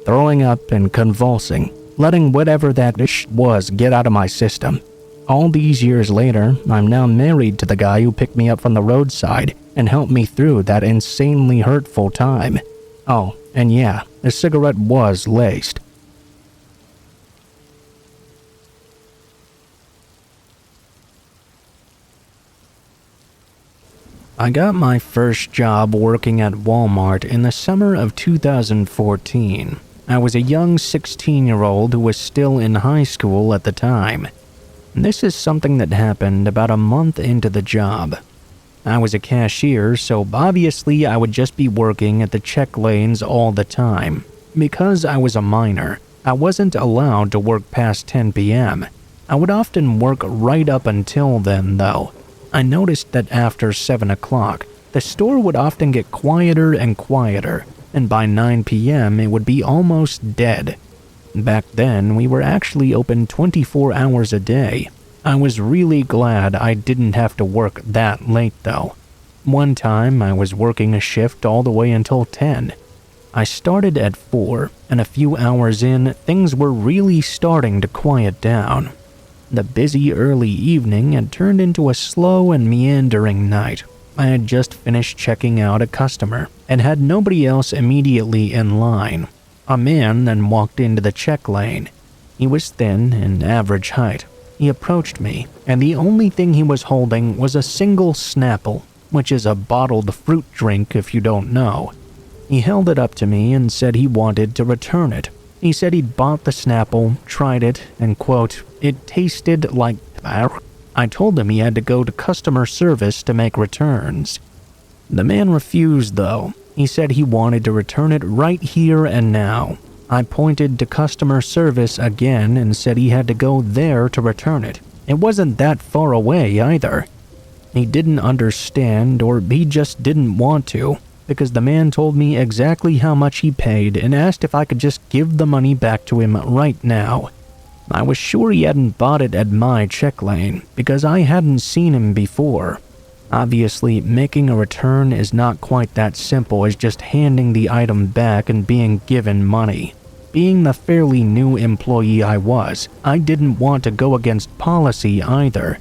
throwing up and convulsing, letting whatever that was get out of my system. All these years later, I'm now married to the guy who picked me up from the roadside and helped me through that insanely hurtful time. Oh, and yeah, the cigarette was laced. I got my first job working at Walmart in the summer of 2014. I was a young 16-year-old who was still in high school at the time. This is something that happened about a month into the job. I was a cashier, so obviously I would just be working at the check lanes all the time. Because I was a minor, I wasn't allowed to work past 10 p.m. I would often work right up until then, though. I noticed that after 7 o'clock, the store would often get quieter and quieter, and by 9 p.m. it would be almost dead. Back then, we were actually open 24 hours a day. I was really glad I didn't have to work that late, though. One time, I was working a shift all the way until 10. I started at 4, and a few hours in, things were really starting to quiet down. The busy early evening had turned into a slow and meandering night. I had just finished checking out a customer and had nobody else immediately in line. A man then walked into the check lane. He was thin and average height. He approached me, and the only thing he was holding was a single Snapple, which is a bottled fruit drink if you don't know. He held it up to me and said he wanted to return it. He said he'd bought the Snapple, tried it, and quote, "It tasted like..." I told him he had to go to customer service to make returns. The man refused, though. He said he wanted to return it right here and now. I pointed to customer service again and said he had to go there to return it. It wasn't that far away either. He didn't understand, or he just didn't want to, because the man told me exactly how much he paid and asked if I could just give the money back to him right now. I was sure he hadn't bought it at my check lane, because I hadn't seen him before. Obviously, making a return is not quite that simple as just handing the item back and being given money. Being the fairly new employee I was, I didn't want to go against policy either.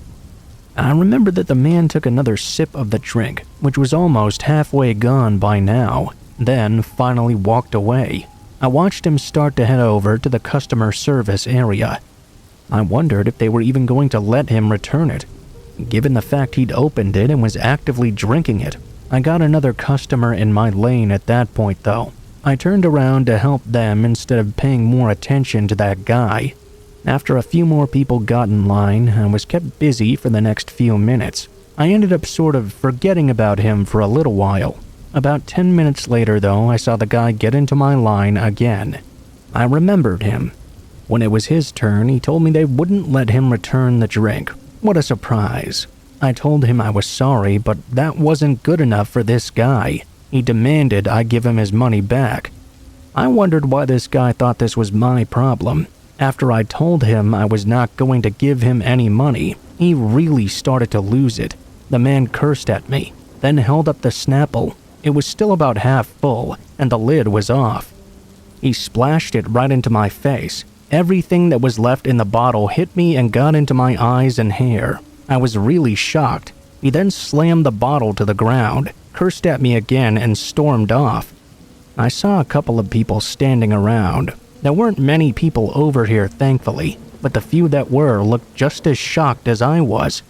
I remember that the man took another sip of the drink, which was almost halfway gone by now, then finally walked away. I watched him start to head over to the customer service area. I wondered if they were even going to let him return it. Given the fact he'd opened it and was actively drinking it, I got another customer in my lane at that point though. I turned around to help them instead of paying more attention to that guy. After a few more people got in line, I was kept busy for the next few minutes. I ended up sort of forgetting about him for a little while. About 10 minutes later though, I saw the guy get into my line again. I remembered him. When it was his turn, he told me they wouldn't let him return the drink. What a surprise. I told him I was sorry, but that wasn't good enough for this guy. He demanded I give him his money back. I wondered why this guy thought this was my problem. After I told him I was not going to give him any money, he really started to lose it. The man cursed at me, then held up the Snapple. It was still about half full, and the lid was off. He splashed it right into my face. Everything that was left in the bottle hit me and got into my eyes and hair. I was really shocked. He then slammed the bottle to the ground, cursed at me again, and stormed off. I saw a couple of people standing around. There weren't many people over here, thankfully, but the few that were looked just as shocked as I was.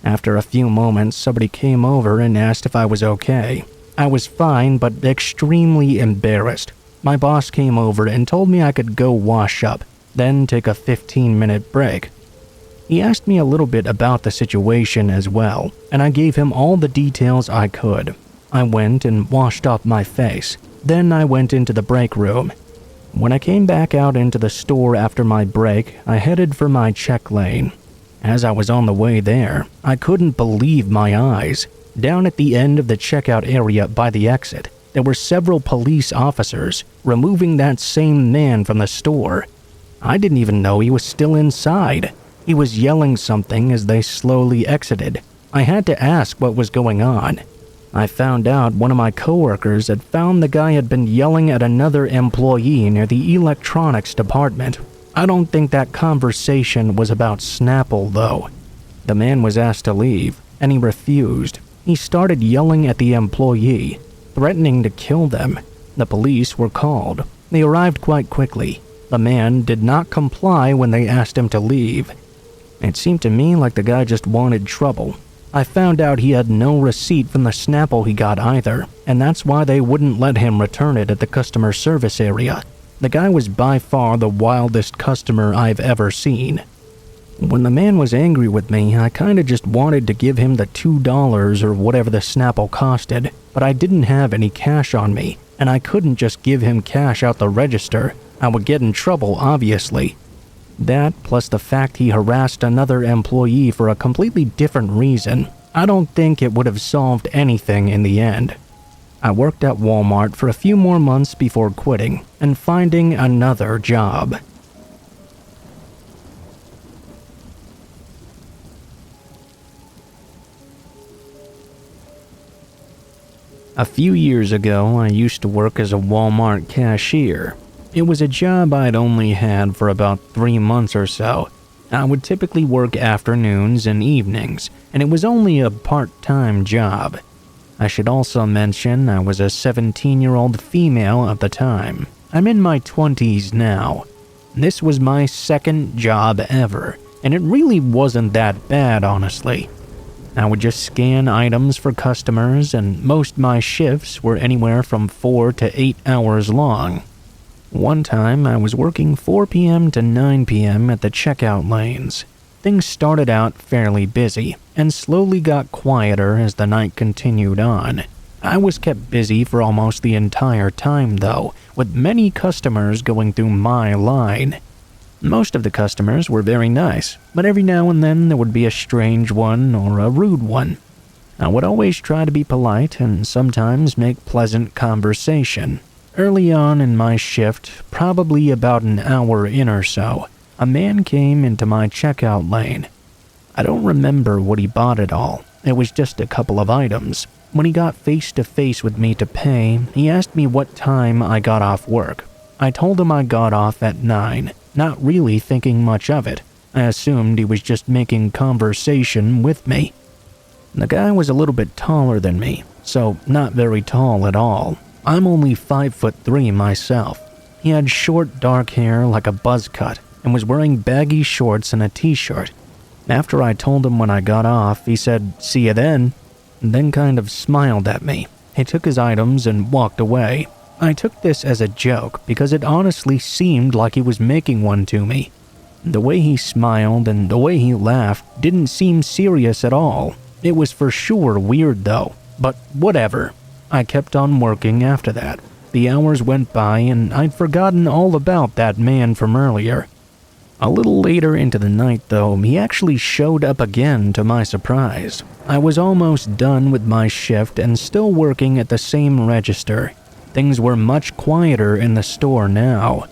After a few moments, somebody came over and asked if I was okay. I was fine, but extremely embarrassed. My boss came over and told me I could go wash up, then take a 15-minute break. He asked me a little bit about the situation as well, and I gave him all the details I could. I went and washed off my face. Then I went into the break room. When I came back out into the store after my break, I headed for my check lane. As I was on the way there, I couldn't believe my eyes. Down at the end of the checkout area by the exit, there were several police officers removing that same man from the store. I didn't even know he was still inside. He was yelling something as they slowly exited. I had to ask what was going on. I found out one of my coworkers had found the guy had been yelling at another employee near the electronics department. I don't think that conversation was about Snapple, though. The man was asked to leave, and he refused. He started yelling at the employee, threatening to kill them. The police were called. They arrived quite quickly. The man did not comply when they asked him to leave. It seemed to me like the guy just wanted trouble. I found out he had no receipt from the Snapple he got either, and that's why they wouldn't let him return it at the customer service area. The guy was by far the wildest customer I've ever seen. When the man was angry with me, I kinda just wanted to give him the $2 or whatever the Snapple costed, but I didn't have any cash on me, and I couldn't just give him cash out the register. I would get in trouble, obviously. That, plus the fact he harassed another employee for a completely different reason, I don't think it would have solved anything in the end. I worked at Walmart for a few more months before quitting and finding another job. A few years ago, I used to work as a Walmart cashier. It was a job I'd only had for about 3 months or so. I would typically work afternoons and evenings, and it was only a part-time job. I should also mention I was a 17-year-old female at the time. I'm in my 20s now. This was my second job ever, and it really wasn't that bad, honestly. I would just scan items for customers, and most of my shifts were anywhere from 4 to 8 hours long. One time, I was working 4 p.m. to 9 p.m. at the checkout lanes. Things started out fairly busy, and slowly got quieter as the night continued on. I was kept busy for almost the entire time, though, with many customers going through my line. Most of the customers were very nice, but every now and then there would be a strange one or a rude one. I would always try to be polite and sometimes make pleasant conversation. Early on in my shift, probably about an hour in or so, a man came into my checkout lane. I don't remember what he bought at all. It was just a couple of items. When he got face to face with me to pay, he asked me what time I got off work. I told him I got off at 9, not really thinking much of it. I assumed he was just making conversation with me. The guy was a little bit taller than me, so not very tall at all. I'm only 5'3" myself. He had short dark hair like a buzz cut and was wearing baggy shorts and a t-shirt. After I told him when I got off, he said, "See you then," and then kind of smiled at me. He took his items and walked away. I took this as a joke because it honestly seemed like he was making one to me. The way he smiled and the way he laughed didn't seem serious at all. It was for sure weird though, but whatever. I kept on working after that. The hours went by and I'd forgotten all about that man from earlier. A little later into the night though, he actually showed up again to my surprise. I was almost done with my shift and still working at the same register. Things were much quieter in the store now.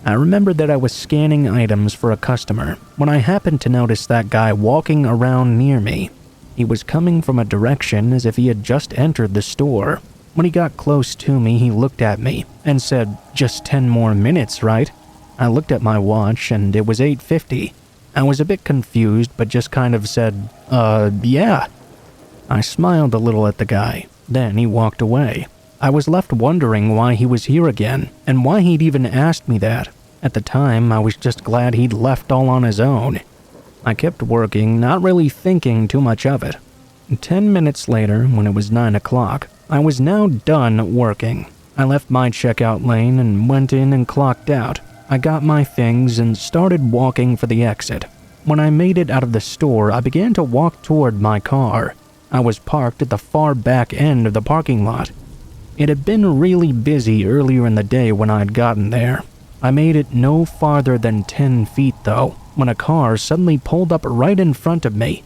I remember that I was scanning items for a customer when I happened to notice that guy walking around near me. He was coming from a direction as if he had just entered the store. When he got close to me, he looked at me and said, "Just 10 more minutes, right?" I looked at my watch and it was 8:50. I was a bit confused but just kind of said, yeah. I smiled a little at the guy. Then he walked away. I was left wondering why he was here again and why he'd even asked me that. At the time, I was just glad he'd left all on his own. I kept working, not really thinking too much of it. 10 minutes later, when it was 9 o'clock, I was now done working. I left my checkout lane and went in and clocked out. I got my things and started walking for the exit. When I made it out of the store, I began to walk toward my car. I was parked at the far back end of the parking lot. It had been really busy earlier in the day when I'd gotten there. I made it no farther than 10 feet though, when a car suddenly pulled up right in front of me.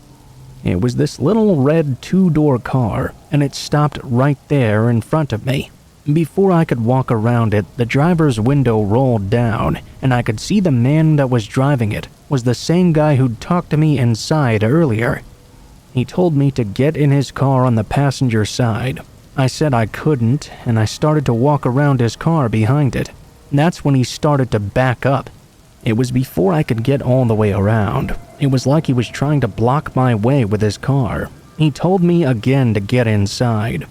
It was this little red 2-door car, and it stopped right there in front of me. Before I could walk around it, the driver's window rolled down, and I could see the man that was driving it was the same guy who'd talked to me inside earlier. He told me to get in his car on the passenger side. I said I couldn't, and I started to walk around his car behind it. That's when he started to back up. It was before I could get all the way around. It was like he was trying to block my way with his car. He told me again to get inside.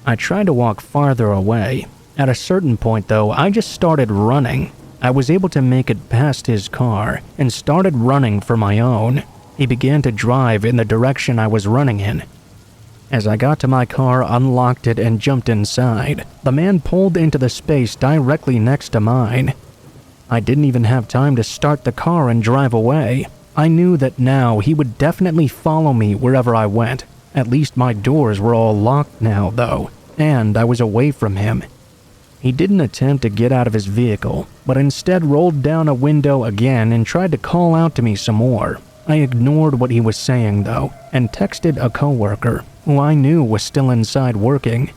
I tried to walk farther away. At a certain point though, I just started running. I was able to make it past his car and started running for my own. He began to drive in the direction I was running in. As I got to my car, unlocked it, and jumped inside, the man pulled into the space directly next to mine. I didn't even have time to start the car and drive away. I knew that now he would definitely follow me wherever I went. At least my doors were all locked now, though, and I was away from him. He didn't attempt to get out of his vehicle, but instead rolled down a window again and tried to call out to me some more. I ignored what he was saying, though, and texted a coworker, who I knew was still inside working.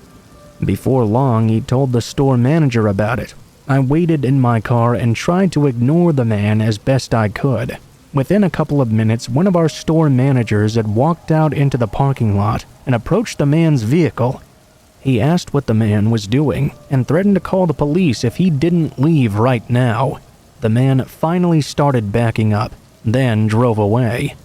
Before long, he told the store manager about it. I waited in my car and tried to ignore the man as best I could. Within a couple of minutes, one of our store managers had walked out into the parking lot and approached the man's vehicle. He asked what the man was doing and threatened to call the police if he didn't leave right now. The man finally started backing up, then drove away.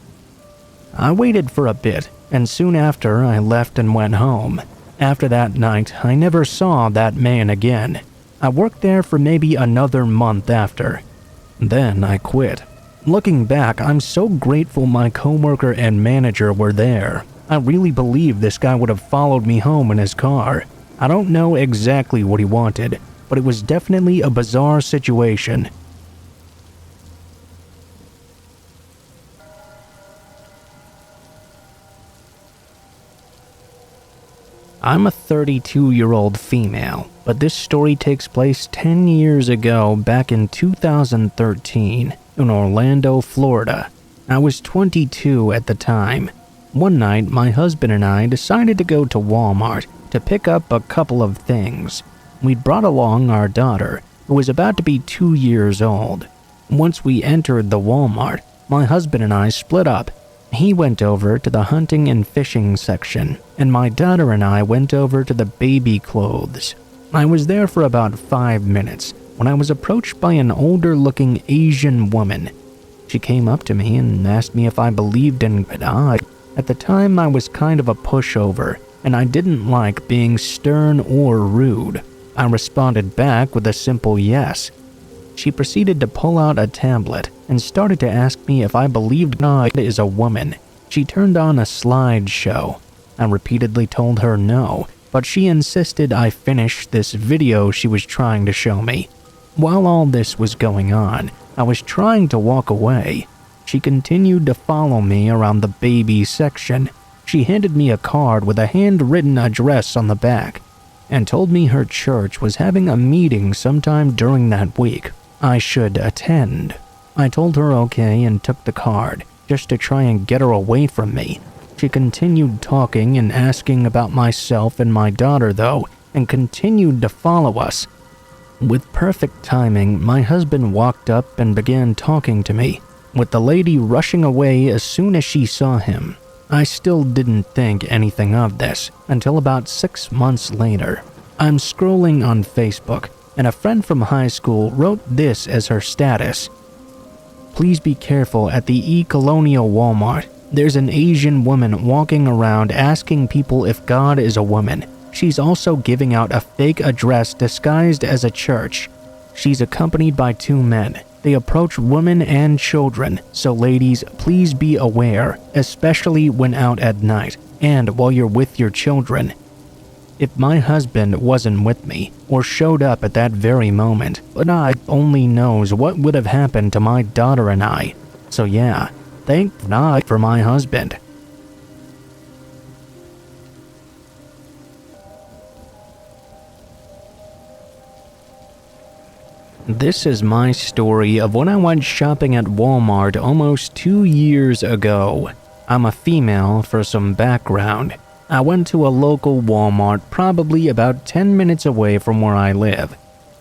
I waited for a bit, and soon after I left and went home. After that night, I never saw that man again. I worked there for maybe another month after. Then I quit. Looking back, I'm so grateful my coworker and manager were there. I really believe this guy would have followed me home in his car. I don't know exactly what he wanted, but it was definitely a bizarre situation. I'm a 32-year-old female, but this story takes place 10 years ago back in 2013 in Orlando, Florida. I was 22 at the time. One night, my husband and I decided to go to Walmart to pick up a couple of things. We'd brought along our daughter, who was about to be 2 years old. Once we entered the Walmart, my husband and I split up. He went over to the hunting and fishing section, and my daughter and I went over to the baby clothes. I was there for about 5 minutes when I was approached by an older-looking Asian woman. She came up to me and asked me if I believed in God. At the time, I was kind of a pushover, and I didn't like being stern or rude. I responded back with a simple yes. She proceeded to pull out a tablet and started to ask me if I believed God is a woman. She turned on a slideshow. I repeatedly told her no, but she insisted I finish this video she was trying to show me. While all this was going on, I was trying to walk away. She continued to follow me around the baby section. She handed me a card with a handwritten address on the back and told me her church was having a meeting sometime during that week. I should attend. I told her okay and took the card, just to try and get her away from me. She continued talking and asking about myself and my daughter though, and continued to follow us. With perfect timing, my husband walked up and began talking to me, with the lady rushing away as soon as she saw him. I still didn't think anything of this until about 6 months later. I'm scrolling on Facebook, and a friend from high school wrote this as her status. Please be careful at the E-Colonial Walmart. There's an Asian woman walking around asking people if God is a woman. She's also giving out a fake address disguised as a church. She's accompanied by 2 men. They approach women and children, so ladies, please be aware, especially when out at night and while you're with your children. If my husband wasn't with me or showed up at that very moment, God only knows what would have happened to my daughter and I. So yeah, thank God for my husband. This is my story of when I went shopping at Walmart almost 2 years ago. I'm a female for some background. I went to a local Walmart probably about 10 minutes away from where I live.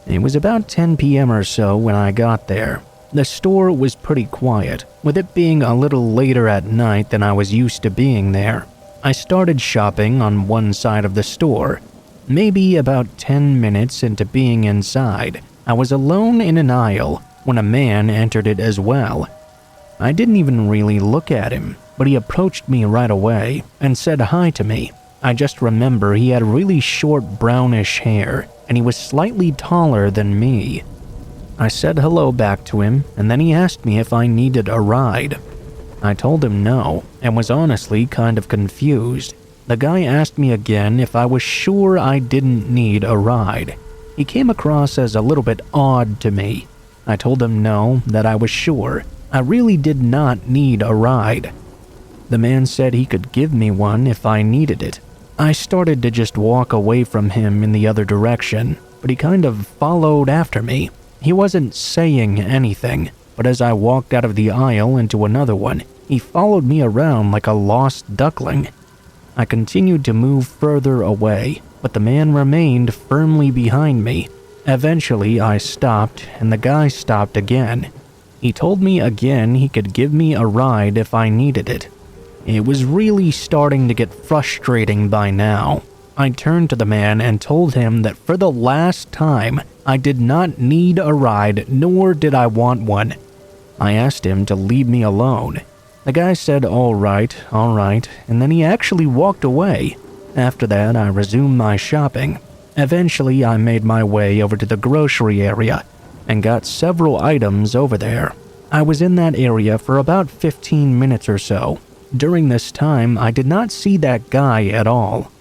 It was about 10 p.m. or so when I got there. The store was pretty quiet, with it being a little later at night than I was used to being there. I started shopping on one side of the store. Maybe about 10 minutes into being inside, I was alone in an aisle when a man entered it as well. I didn't even really look at him, but he approached me right away and said hi to me. I just remember he had really short brownish hair and he was slightly taller than me. I said hello back to him, and then he asked me if I needed a ride. I told him no, and was honestly kind of confused. The guy asked me again if I was sure I didn't need a ride. He came across as a little bit odd to me. I told him no, that I was sure. I really did not need a ride. The man said he could give me one if I needed it. I started to just walk away from him in the other direction, but he kind of followed after me. He wasn't saying anything, but as I walked out of the aisle into another one, he followed me around like a lost duckling. I continued to move further away, but the man remained firmly behind me. Eventually, I stopped, and the guy stopped again. He told me again he could give me a ride if I needed it. It was really starting to get frustrating by now. I turned to the man and told him that for the last time, I did not need a ride, nor did I want one. I asked him to leave me alone. The guy said, all right, and then he actually walked away. After that, I resumed my shopping. Eventually, I made my way over to the grocery area and got several items over there. I was in that area for about 15 minutes or so. During this time, I did not see that guy at all.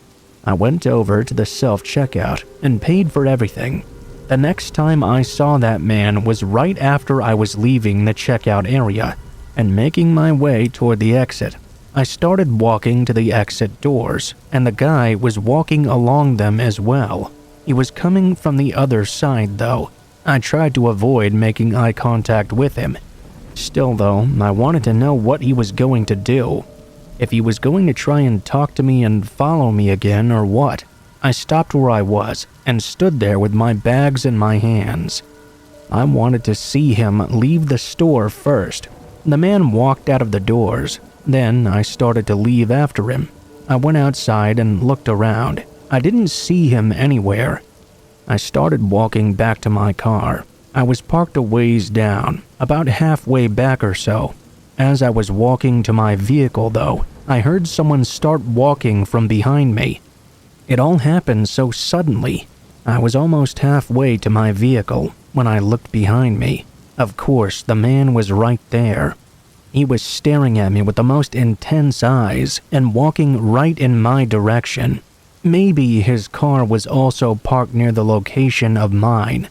I went over to the self-checkout and paid for everything. The next time I saw that man was right after I was leaving the checkout area and making my way toward the exit. I started walking to the exit doors, and the guy was walking along them as well. He was coming from the other side, though. I tried to avoid making eye contact with him. Still, though, I wanted to know what he was going to do. If he was going to try and talk to me and follow me again or what. I stopped where I was and stood there with my bags in my hands. I wanted to see him leave the store first. The man walked out of the doors. Then I started to leave after him. I went outside and looked around. I didn't see him anywhere. I started walking back to my car. I was parked a ways down, about halfway back or so. As I was walking to my vehicle, though, I heard someone start walking from behind me. It all happened so suddenly. I was almost halfway to my vehicle when I looked behind me. Of course, the man was right there. He was staring at me with the most intense eyes and walking right in my direction. Maybe his car was also parked near the location of mine.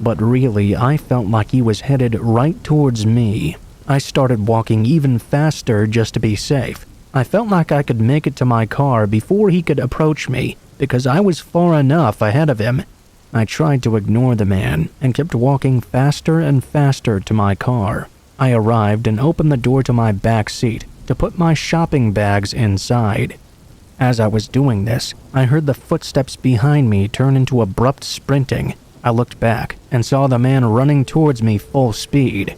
But really, I felt like he was headed right towards me. I started walking even faster just to be safe. I felt like I could make it to my car before he could approach me because I was far enough ahead of him. I tried to ignore the man and kept walking faster and faster to my car. I arrived and opened the door to my back seat to put my shopping bags inside. As I was doing this, I heard the footsteps behind me turn into abrupt sprinting. I looked back and saw the man running towards me full speed.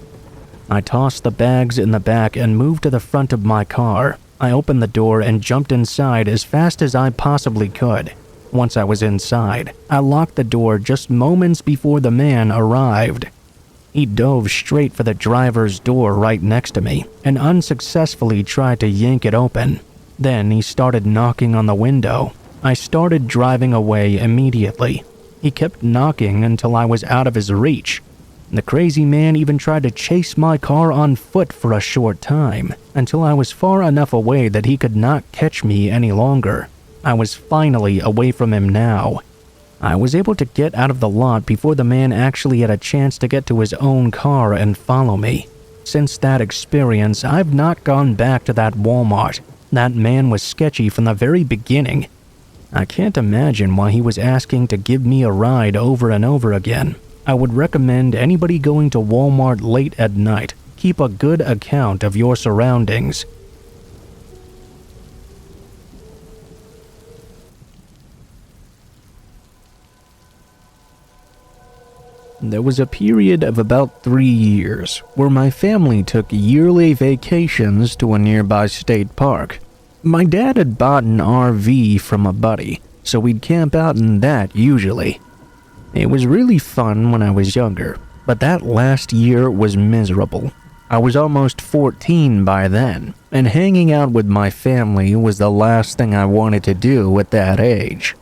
I tossed the bags in the back and moved to the front of my car. I opened the door and jumped inside as fast as I possibly could. Once I was inside, I locked the door just moments before the man arrived. He dove straight for the driver's door right next to me and unsuccessfully tried to yank it open. Then he started knocking on the window. I started driving away immediately. He kept knocking until I was out of his reach. The crazy man even tried to chase my car on foot for a short time, until I was far enough away that he could not catch me any longer. I was finally away from him now. I was able to get out of the lot before the man actually had a chance to get to his own car and follow me. Since that experience, I've not gone back to that Walmart. That man was sketchy from the very beginning. I can't imagine why he was asking to give me a ride over and over again. I would recommend anybody going to Walmart late at night keep a good account of your surroundings. there was a period of about 3 years where my family took yearly vacations to a nearby state park. My dad had bought an RV from a buddy, so we'd camp out in that usually. It was really fun when I was younger, but that last year was miserable. I was almost 14 by then, and hanging out with my family was the last thing I wanted to do at that age.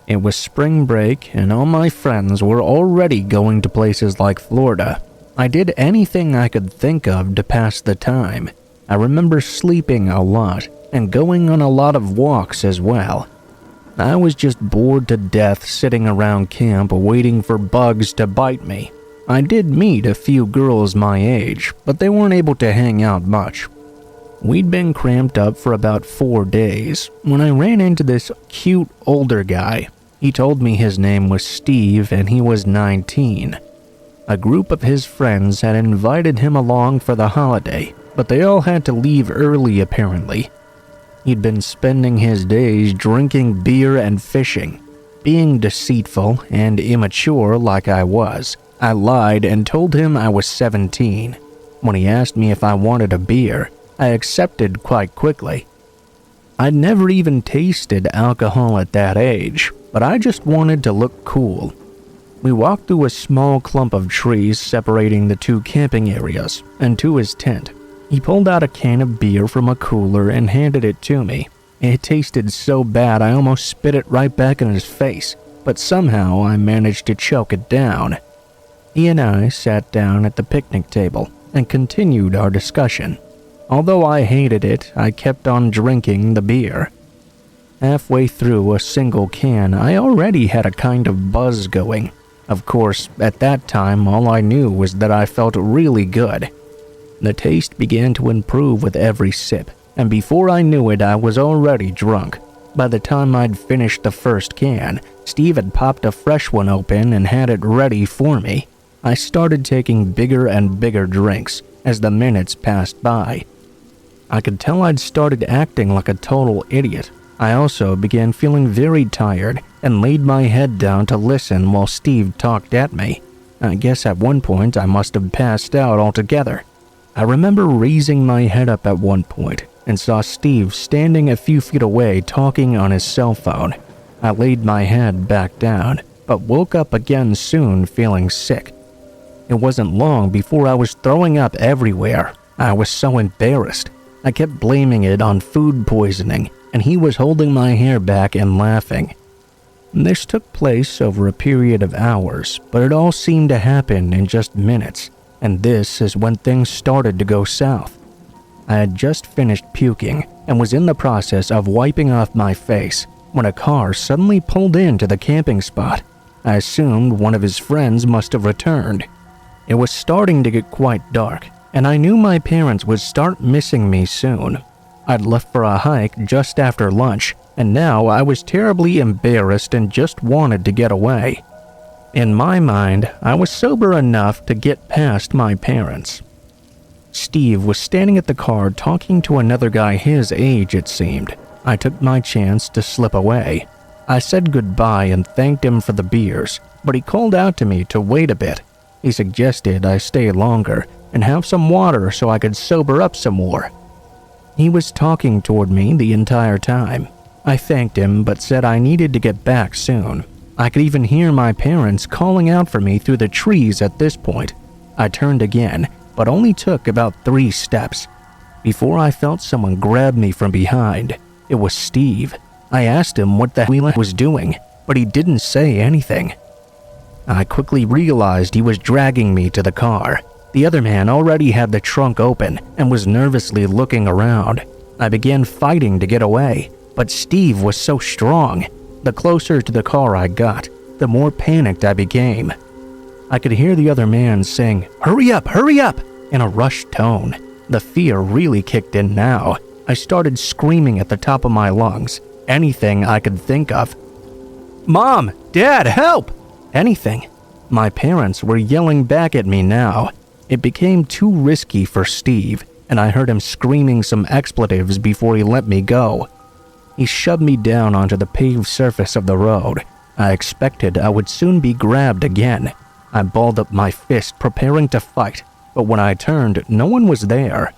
It was spring break, and all my friends were already going to places like Florida. I did anything I could think of to pass the time. I remember sleeping a lot, and going on a lot of walks as well. I was just bored to death sitting around camp waiting for bugs to bite me. I did meet a few girls my age, but they weren't able to hang out much. We'd been cramped up for about 4 days when I ran into this cute older guy. He told me his name was Steve and he was 19. A group of his friends had invited him along for the holiday, but they all had to leave early apparently. He'd been spending his days drinking beer and fishing. Being deceitful and immature like I was, I lied and told him I was 17. When he asked me if I wanted a beer, I accepted quite quickly. I'd never even tasted alcohol at that age, but I just wanted to look cool. We walked through a small clump of trees separating the 2 camping areas and to his tent. He pulled out a can of beer from a cooler and handed it to me. It tasted so bad I almost spit it right back in his face, but somehow I managed to choke it down. He and I sat down at the picnic table and continued our discussion. Although I hated it, I kept on drinking the beer. Halfway through a single can, I already had a kind of buzz going. Of course, at that time, all I knew was that I felt really good. The taste began to improve with every sip, and before I knew it, I was already drunk. By the time I'd finished the first can, Steve had popped a fresh one open and had it ready for me. I started taking bigger and bigger drinks as the minutes passed by. I could tell I'd started acting like a total idiot. I also began feeling very tired and laid my head down to listen while Steve talked at me. I guess at one point I must have passed out altogether. I remember raising my head up at one point and saw Steve standing a few feet away talking on his cell phone. I laid my head back down, but woke up again soon feeling sick. It wasn't long before I was throwing up everywhere. I was so embarrassed. I kept blaming it on food poisoning, and he was holding my hair back and laughing. This took place over a period of hours, but it all seemed to happen in just minutes, and this is when things started to go south. I had just finished puking and was in the process of wiping off my face when a car suddenly pulled into the camping spot. I assumed one of his friends must have returned. It was starting to get quite dark, and I knew my parents would start missing me soon. I'd left for a hike just after lunch, and now I was terribly embarrassed and just wanted to get away. In my mind, I was sober enough to get past my parents. Steve was standing at the car talking to another guy his age, it seemed. I took my chance to slip away. I said goodbye and thanked him for the beers, but he called out to me to wait a bit. He suggested I stay longer and have some water so I could sober up some more. He was talking toward me the entire time. I thanked him but said I needed to get back soon. I could even hear my parents calling out for me through the trees at this point. I turned again, but only took about 3 steps before I felt someone grab me from behind. It was Steve. I asked him what the hell he was doing, but he didn't say anything. I quickly realized he was dragging me to the car. The other man already had the trunk open and was nervously looking around. I began fighting to get away, but Steve was so strong. The closer to the car I got, the more panicked I became. I could hear the other man saying, hurry up," in a rushed tone. The fear really kicked in now. I started screaming at the top of my lungs, anything I could think of. "Mom! Dad, help!" Anything. My parents were yelling back at me now. It became too risky for Steve, and I heard him screaming some expletives before he let me go. He shoved me down onto the paved surface of the road. I expected I would soon be grabbed again. I balled up my fist, preparing to fight, but when I turned, no one was there.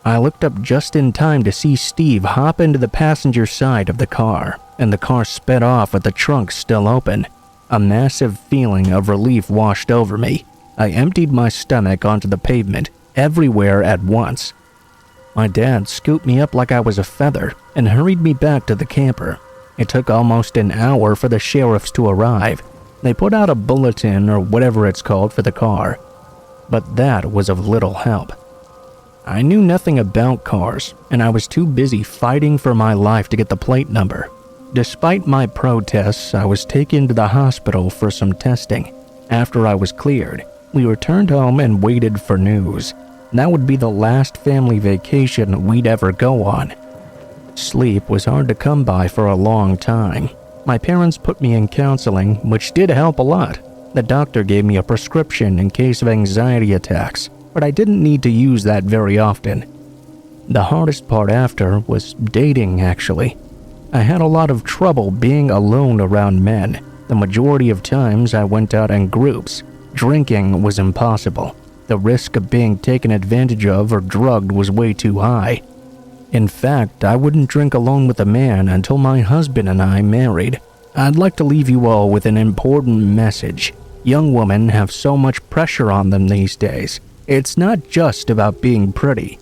I looked up just in time to see Steve hop into the passenger side of the car, and the car sped off with the trunk still open. A massive feeling of relief washed over me. I emptied my stomach onto the pavement, everywhere at once. My dad scooped me up like I was a feather and hurried me back to the camper. It took almost an hour for the sheriffs to arrive. They put out a bulletin or whatever it's called for the car, but that was of little help. I knew nothing about cars, and I was too busy fighting for my life to get the plate number. Despite my protests, I was taken to the hospital for some testing. After I was cleared, we returned home and waited for news. That would be the last family vacation we'd ever go on. Sleep was hard to come by for a long time. My parents put me in counseling, which did help a lot. The doctor gave me a prescription in case of anxiety attacks, but I didn't need to use that very often. The hardest part after was dating, actually. I had a lot of trouble being alone around men. The majority of times I went out in groups. Drinking was impossible. The risk of being taken advantage of or drugged was way too high. In fact, I wouldn't drink alone with a man until my husband and I married. I'd like to leave you all with an important message. Young women have so much pressure on them these days. It's not just about being pretty.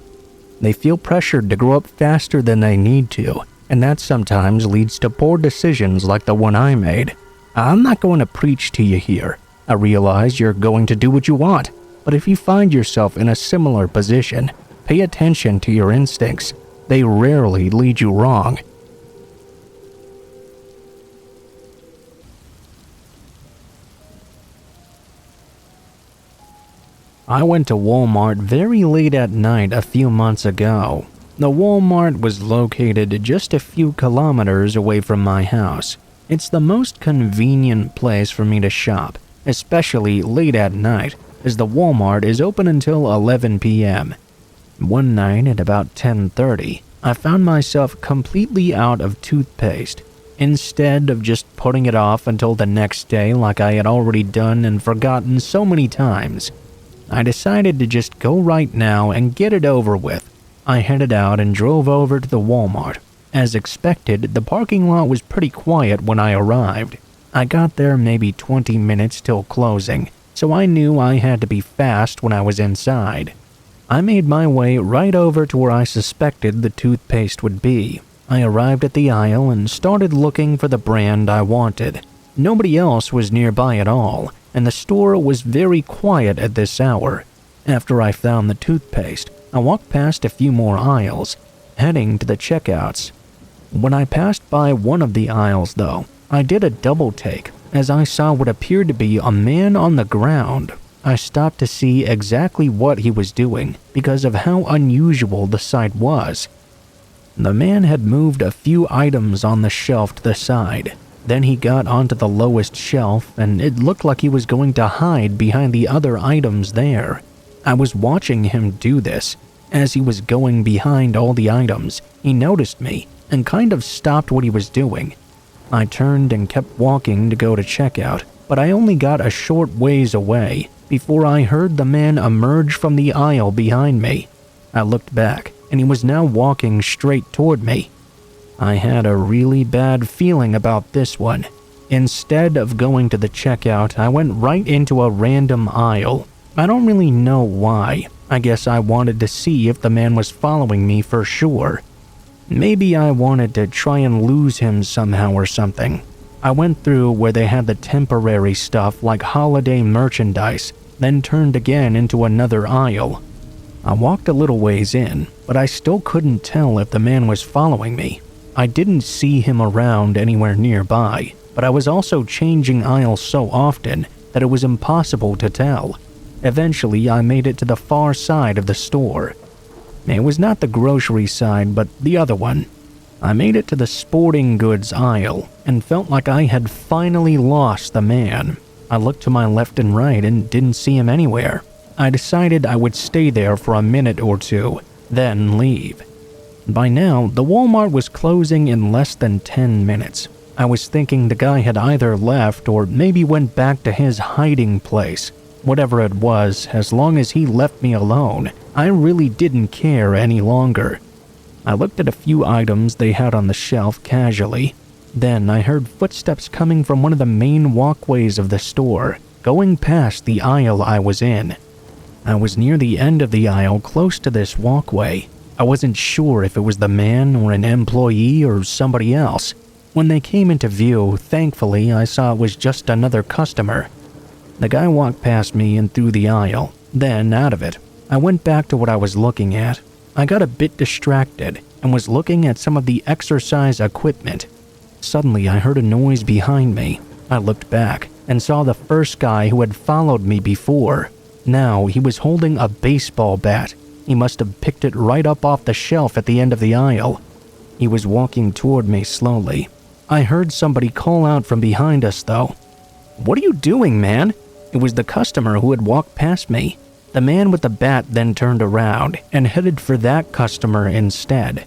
They feel pressured to grow up faster than they need to, and that sometimes leads to poor decisions like the one I made. I'm not going to preach to you here. I realize you're going to do what you want, but if you find yourself in a similar position, pay attention to your instincts. They rarely lead you wrong. I went to Walmart very late at night a few months ago. The Walmart was located just a few kilometers away from my house. It's the most convenient place for me to shop, especially late at night, as the Walmart is open until 11 p.m. One night at about 10:30, I found myself completely out of toothpaste. Instead of just putting it off until the next day like I had already done and forgotten so many times, I decided to just go right now and get it over with. I headed out and drove over to the Walmart. As expected, the parking lot was pretty quiet when I arrived. I got there maybe 20 minutes till closing, so I knew I had to be fast when I was inside. I made my way right over to where I suspected the toothpaste would be. I arrived at the aisle and started looking for the brand I wanted. Nobody else was nearby at all, and the store was very quiet at this hour. After I found the toothpaste, I walked past a few more aisles, heading to the checkouts. When I passed by one of the aisles, though, I did a double take as I saw what appeared to be a man on the ground. I stopped to see exactly what he was doing because of how unusual the sight was. The man had moved a few items on the shelf to the side. Then he got onto the lowest shelf, and it looked like he was going to hide behind the other items there. I was watching him do this. As he was going behind all the items, he noticed me and kind of stopped what he was doing. I turned and kept walking to go to checkout, but I only got a short ways away before I heard the man emerge from the aisle behind me. I looked back, and he was now walking straight toward me. I had a really bad feeling about this one. Instead of going to the checkout, I went right into a random aisle. I don't really know why. I guess I wanted to see if the man was following me for sure. Maybe I wanted to try and lose him somehow or something. I went through where they had the temporary stuff like holiday merchandise, then turned again into another aisle. I walked a little ways in, but I still couldn't tell if the man was following me. I didn't see him around anywhere nearby, but I was also changing aisles so often that it was impossible to tell. Eventually, I made it to the far side of the store. It was not the grocery side, but the other one. I made it to the sporting goods aisle and felt like I had finally lost the man. I looked to my left and right and didn't see him anywhere. I decided I would stay there for a minute or two, then leave. By now, the Walmart was closing in less than 10 minutes. I was thinking the guy had either left or maybe went back to his hiding place. Whatever it was, as long as he left me alone, I really didn't care any longer. I looked at a few items they had on the shelf casually. Then I heard footsteps coming from one of the main walkways of the store, going past the aisle I was in. I was near the end of the aisle close to this walkway. I wasn't sure if it was the man or an employee or somebody else. When they came into view, thankfully I saw it was just another customer. The guy walked past me and through the aisle, then out of it. I went back to what I was looking at. I got a bit distracted and was looking at some of the exercise equipment. Suddenly I heard a noise behind me. I looked back and saw the first guy who had followed me before. Now he was holding a baseball bat. He must have picked it right up off the shelf at the end of the aisle. He was walking toward me slowly. I heard somebody call out from behind us though. "What are you doing, man?" It was the customer who had walked past me. The man with the bat then turned around and headed for that customer instead.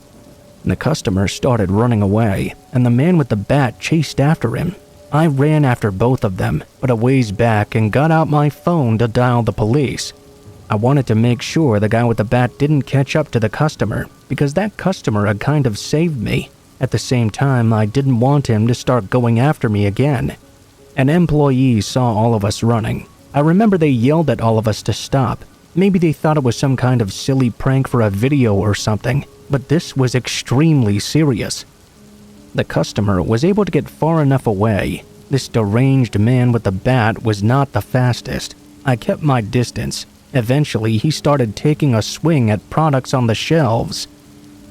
The customer started running away, and the man with the bat chased after him. I ran after both of them, but a ways back and got out my phone to dial the police. I wanted to make sure the guy with the bat didn't catch up to the customer, because that customer had kind of saved me. At the same time, I didn't want him to start going after me again. An employee saw all of us running. I remember they yelled at all of us to stop. Maybe they thought it was some kind of silly prank for a video or something, but this was extremely serious. The customer was able to get far enough away. This deranged man with the bat was not the fastest. I kept my distance. Eventually, he started taking a swing at products on the shelves.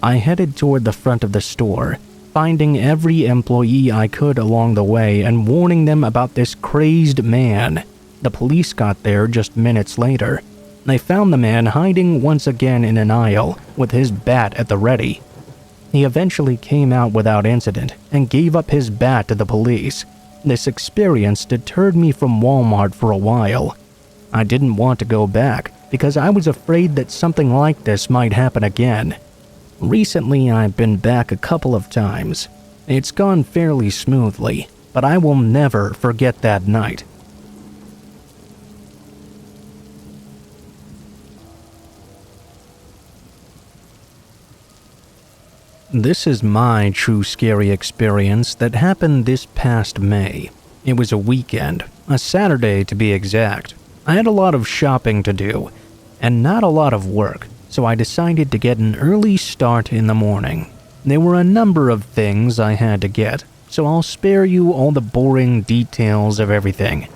I headed toward the front of the store, finding every employee I could along the way and warning them about this crazed man. The police got there just minutes later. They found the man hiding once again in an aisle with his bat at the ready. He eventually came out without incident and gave up his bat to the police. This experience deterred me from Walmart for a while. I didn't want to go back because I was afraid that something like this might happen again. Recently, I've been back a couple of times. It's gone fairly smoothly, but I will never forget that night. This is my true scary experience that happened this past May. It was a weekend, a Saturday to be exact. I had a lot of shopping to do, and not a lot of work, so I decided to get an early start in the morning. There were a number of things I had to get, so I'll spare you all the boring details of everything.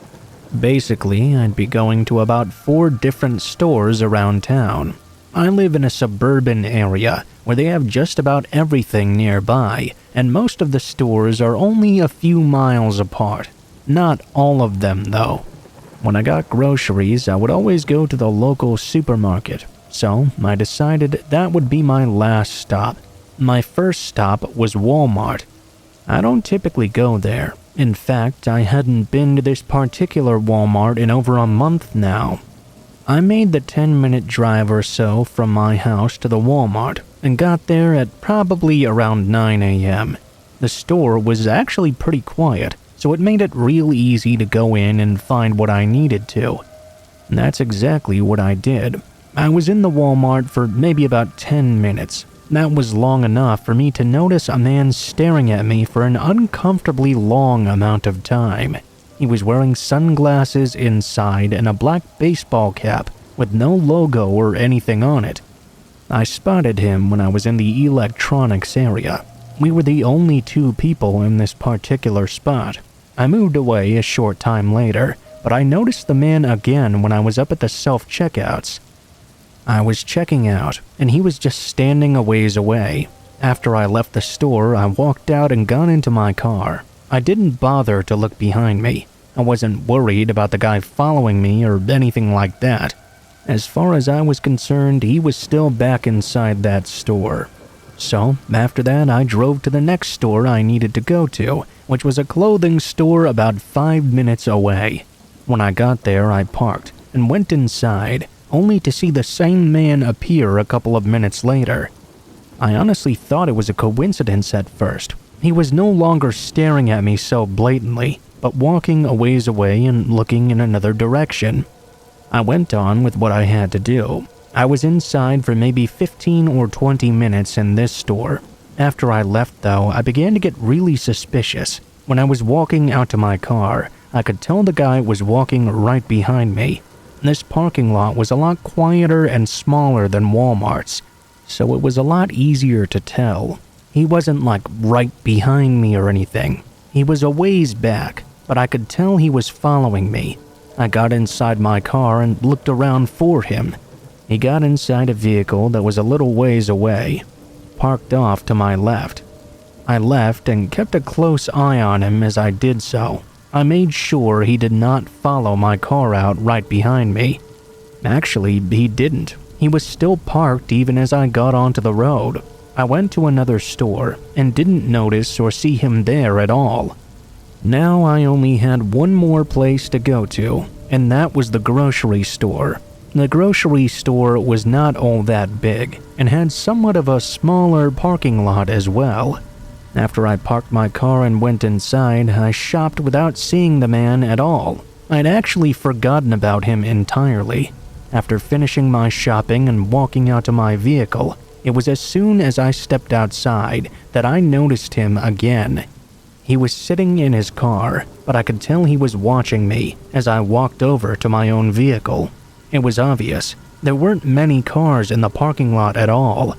Basically, I'd be going to about 4 different stores around town. I live in a suburban area where they have just about everything nearby, and most of the stores are only a few miles apart. Not all of them, though. When I got groceries, I would always go to the local supermarket, so I decided that would be my last stop. My first stop was Walmart. I don't typically go there. In fact, I hadn't been to this particular Walmart in over a month now. I made the 10-minute drive or so from my house to the Walmart and got there at probably around 9 a.m. The store was actually pretty quiet, so it made it real easy to go in and find what I needed to. And that's exactly what I did. I was in the Walmart for maybe about 10 minutes. That was long enough for me to notice a man staring at me for an uncomfortably long amount of time. He was wearing sunglasses inside and a black baseball cap with no logo or anything on it. I spotted him when I was in the electronics area. We were the only 2 people in this particular spot. I moved away a short time later, but I noticed the man again when I was up at the self-checkouts. I was checking out, and he was just standing a ways away. After I left the store, I walked out and got into my car. I didn't bother to look behind me. I wasn't worried about the guy following me or anything like that. As far as I was concerned, he was still back inside that store. So, after that, I drove to the next store I needed to go to, which was a clothing store about 5 minutes away. When I got there, I parked and went inside, only to see the same man appear a couple of minutes later. I honestly thought it was a coincidence at first. He was no longer staring at me so blatantly, but walking a ways away and looking in another direction. I went on with what I had to do. I was inside for maybe 15 or 20 minutes in this store. After I left though, I began to get really suspicious. When I was walking out to my car, I could tell the guy was walking right behind me. This parking lot was a lot quieter and smaller than Walmart's, so it was a lot easier to tell. He wasn't like right behind me or anything. He was a ways back, but I could tell he was following me. I got inside my car and looked around for him. He got inside a vehicle that was a little ways away, parked off to my left. I left and kept a close eye on him as I did so. I made sure he did not follow my car out right behind me. Actually, he didn't. He was still parked even as I got onto the road. I went to another store and didn't notice or see him there at all. Now I only had one more place to go to, and that was the grocery store. The grocery store was not all that big and had somewhat of a smaller parking lot as well. After I parked my car and went inside, I shopped without seeing the man at all. I'd actually forgotten about him entirely. After finishing my shopping and walking out to my vehicle, it was as soon as I stepped outside that I noticed him again. He was sitting in his car, but I could tell he was watching me as I walked over to my own vehicle. It was obvious. There weren't many cars in the parking lot at all,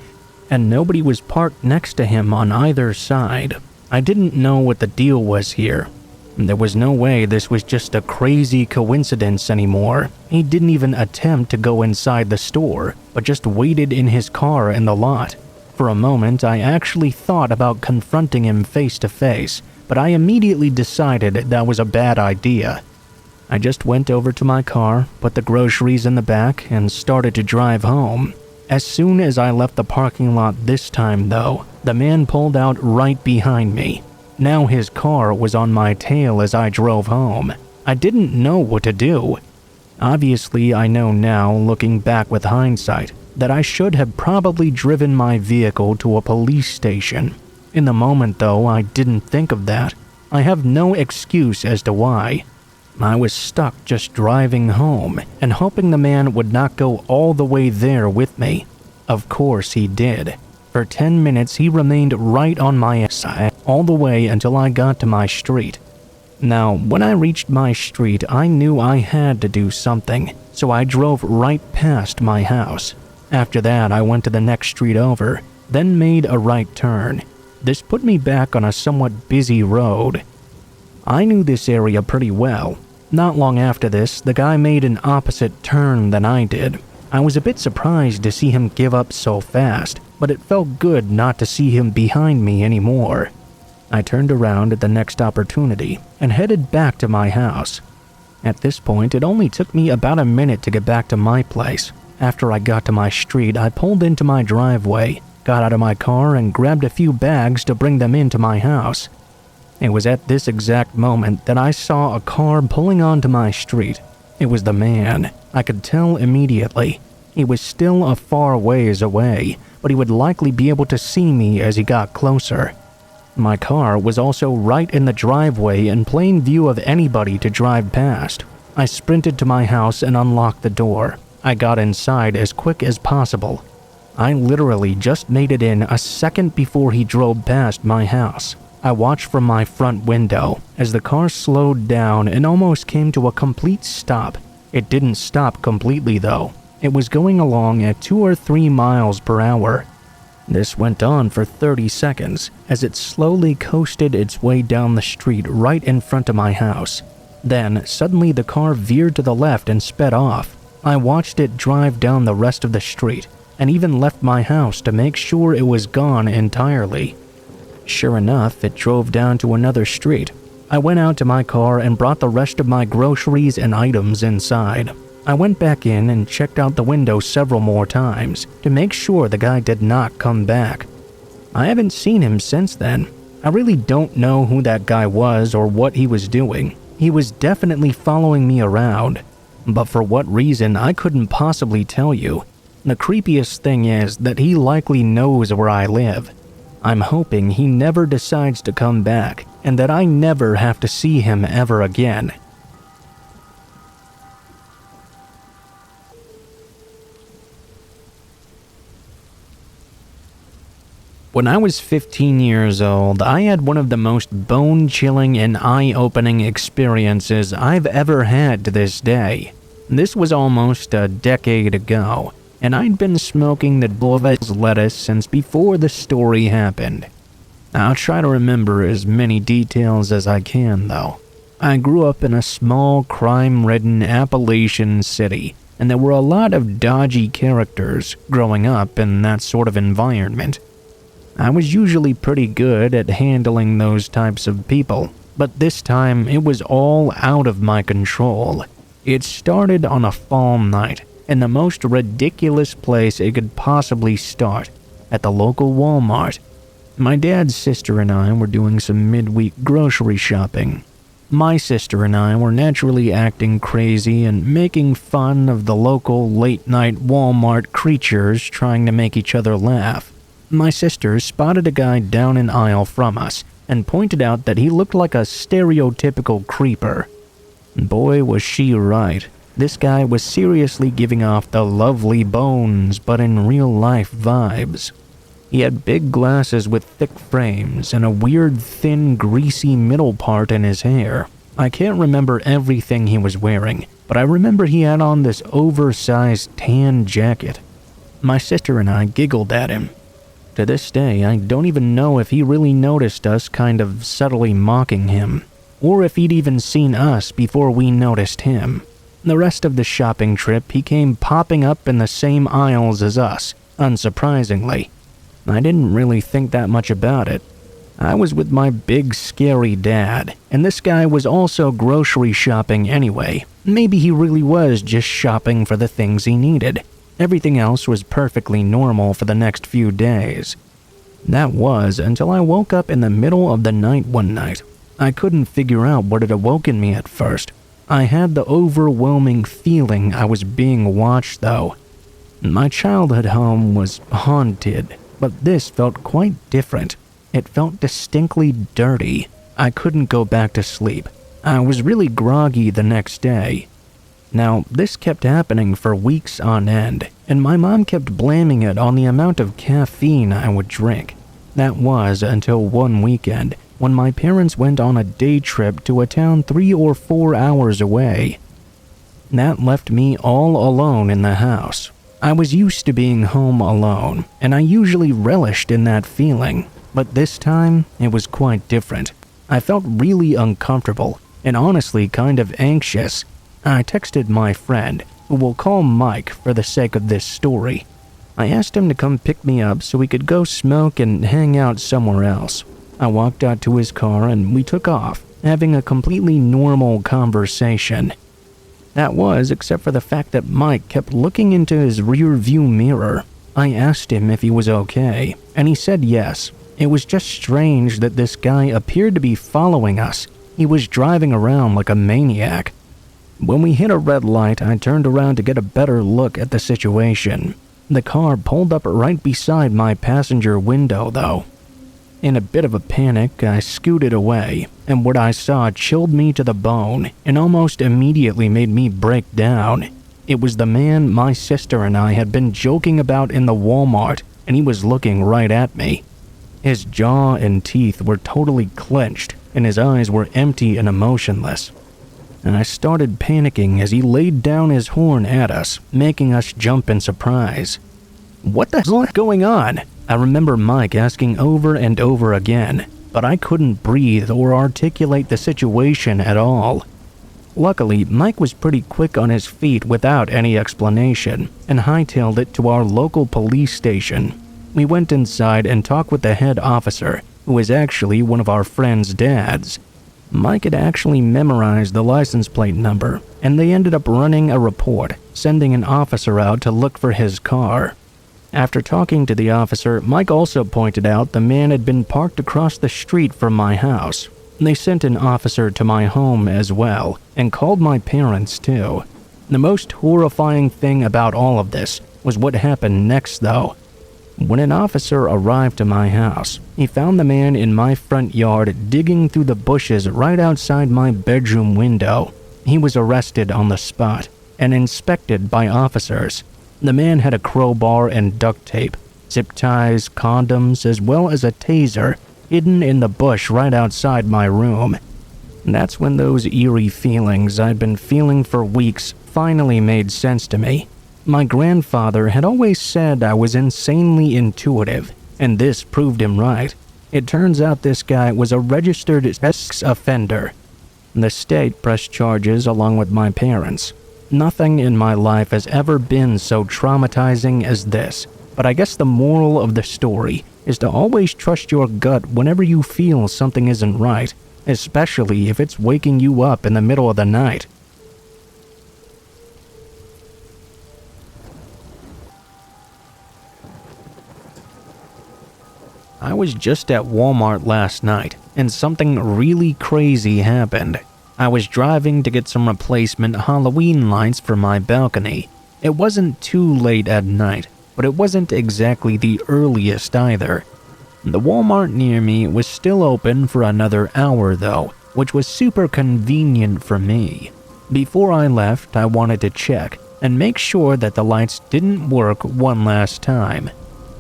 and nobody was parked next to him on either side. I didn't know what the deal was here. There was no way this was just a crazy coincidence anymore. He didn't even attempt to go inside the store, but just waited in his car in the lot. For a moment, I actually thought about confronting him face to face, but I immediately decided that was a bad idea. I just went over to my car, put the groceries in the back, and started to drive home. As soon as I left the parking lot this time though, the man pulled out right behind me. Now his car was on my tail as I drove home. I didn't know what to do. Obviously, I know now, looking back with hindsight, that I should have probably driven my vehicle to a police station. In the moment though, I didn't think of that. I have no excuse as to why. I was stuck just driving home and hoping the man would not go all the way there with me. Of course he did. For 10 minutes he remained right on my side all the way until I got to my street. Now, when I reached my street, I knew I had to do something, so I drove right past my house. After that, I went to the next street over, then made a right turn. This put me back on a somewhat busy road. I knew this area pretty well. Not long after this, the guy made an opposite turn than I did. I was a bit surprised to see him give up so fast, but it felt good not to see him behind me anymore. I turned around at the next opportunity and headed back to my house. At this point, it only took me about a minute to get back to my place. After I got to my street, I pulled into my driveway, got out of my car, and grabbed a few bags to bring them into my house. It was at this exact moment that I saw a car pulling onto my street. It was the man. I could tell immediately. He was still a far ways away, but he would likely be able to see me as he got closer. My car was also right in the driveway in plain view of anybody to drive past. I sprinted to my house and unlocked the door. I got inside as quick as possible. I literally just made it in a second before he drove past my house. I watched from my front window as the car slowed down and almost came to a complete stop. It didn't stop completely though. It was going along at 2 or 3 miles per hour. This went on for 30 seconds as it slowly coasted its way down the street right in front of my house. Then, suddenly the car veered to the left and sped off. I watched it drive down the rest of the street and even left my house to make sure it was gone entirely. Sure enough, it drove down to another street. I went out to my car and brought the rest of my groceries and items inside. I went back in and checked out the window several more times to make sure the guy did not come back. I haven't seen him since then. I really don't know who that guy was or what he was doing. He was definitely following me around, but for what reason I couldn't possibly tell you. The creepiest thing is that he likely knows where I live. I'm hoping he never decides to come back and that I never have to see him ever again. When I was 15 years old, I had one of the most bone-chilling and eye-opening experiences I've ever had to this day. This was almost a decade ago, and I'd been smoking the Boulevard's lettuce since before the story happened. I'll try to remember as many details as I can, though. I grew up in a small, crime-ridden Appalachian city, and there were a lot of dodgy characters growing up in that sort of environment. I was usually pretty good at handling those types of people, but this time it was all out of my control. It started on a fall night, in the most ridiculous place it could possibly start, at the local Walmart. My dad's sister and I were doing some midweek grocery shopping. My sister and I were naturally acting crazy and making fun of the local late-night Walmart creatures trying to make each other laugh. My sister spotted a guy down an aisle from us and pointed out that he looked like a stereotypical creeper. Boy, was she right. This guy was seriously giving off the lovely bones but in real life vibes. He had big glasses with thick frames and a weird thin greasy middle part in his hair. I can't remember everything he was wearing, but I remember he had on this oversized tan jacket. My sister and I giggled at him. To this day, I don't even know if he really noticed us kind of subtly mocking him, or if he'd even seen us before we noticed him. The rest of the shopping trip, he came popping up in the same aisles as us, unsurprisingly. I didn't really think that much about it. I was with my big, scary dad, and this guy was also grocery shopping anyway. Maybe he really was just shopping for the things he needed. Everything else was perfectly normal for the next few days. That was until I woke up in the middle of the night one night. I couldn't figure out what had awoken me at first. I had the overwhelming feeling I was being watched, though. My childhood home was haunted, but this felt quite different. It felt distinctly dirty. I couldn't go back to sleep. I was really groggy the next day. Now, this kept happening for weeks on end, and my mom kept blaming it on the amount of caffeine I would drink. That was until one weekend, when my parents went on a day trip to a town 3 or 4 hours away. That left me all alone in the house. I was used to being home alone, and I usually relished in that feeling, but this time, it was quite different. I felt really uncomfortable, and honestly kind of anxious. I texted my friend, who we'll call Mike for the sake of this story. I asked him to come pick me up so we could go smoke and hang out somewhere else. I walked out to his car and we took off, having a completely normal conversation. That was, except for the fact that Mike kept looking into his rear view mirror. I asked him if he was okay, and he said yes. It was just strange that this guy appeared to be following us. He was driving around like a maniac. When we hit a red light, I turned around to get a better look at the situation. The car pulled up right beside my passenger window, though. In a bit of a panic, I scooted away, and what I saw chilled me to the bone and almost immediately made me break down. It was the man my sister and I had been joking about in the Walmart, and he was looking right at me. His jaw and teeth were totally clenched, and his eyes were empty and emotionless. And I started panicking as he laid down his horn at us, making us jump in surprise. What the hell is going on? I remember Mike asking over and over again, but I couldn't breathe or articulate the situation at all. Luckily, Mike was pretty quick on his feet without any explanation, and hightailed it to our local police station. We went inside and talked with the head officer, who was actually one of our friend's dads. Mike had actually memorized the license plate number, and they ended up running a report, sending an officer out to look for his car. After talking to the officer, Mike also pointed out the man had been parked across the street from my house. They sent an officer to my home as well, and called my parents too. The most horrifying thing about all of this was what happened next, though. When an officer arrived to my house, he found the man in my front yard digging through the bushes right outside my bedroom window. He was arrested on the spot and inspected by officers. The man had a crowbar and duct tape, zip ties, condoms, as well as a taser hidden in the bush right outside my room. That's when those eerie feelings I'd been feeling for weeks finally made sense to me. My grandfather had always said I was insanely intuitive, and this proved him right. It turns out this guy was a registered sex offender. The state pressed charges along with my parents. Nothing in my life has ever been so traumatizing as this, but I guess the moral of the story is to always trust your gut whenever you feel something isn't right, especially if it's waking you up in the middle of the night. I was just at Walmart last night, and something really crazy happened. I was driving to get some replacement Halloween lights for my balcony. It wasn't too late at night, but it wasn't exactly the earliest either. The Walmart near me was still open for another hour though, which was super convenient for me. Before I left, I wanted to check and make sure that the lights didn't work one last time.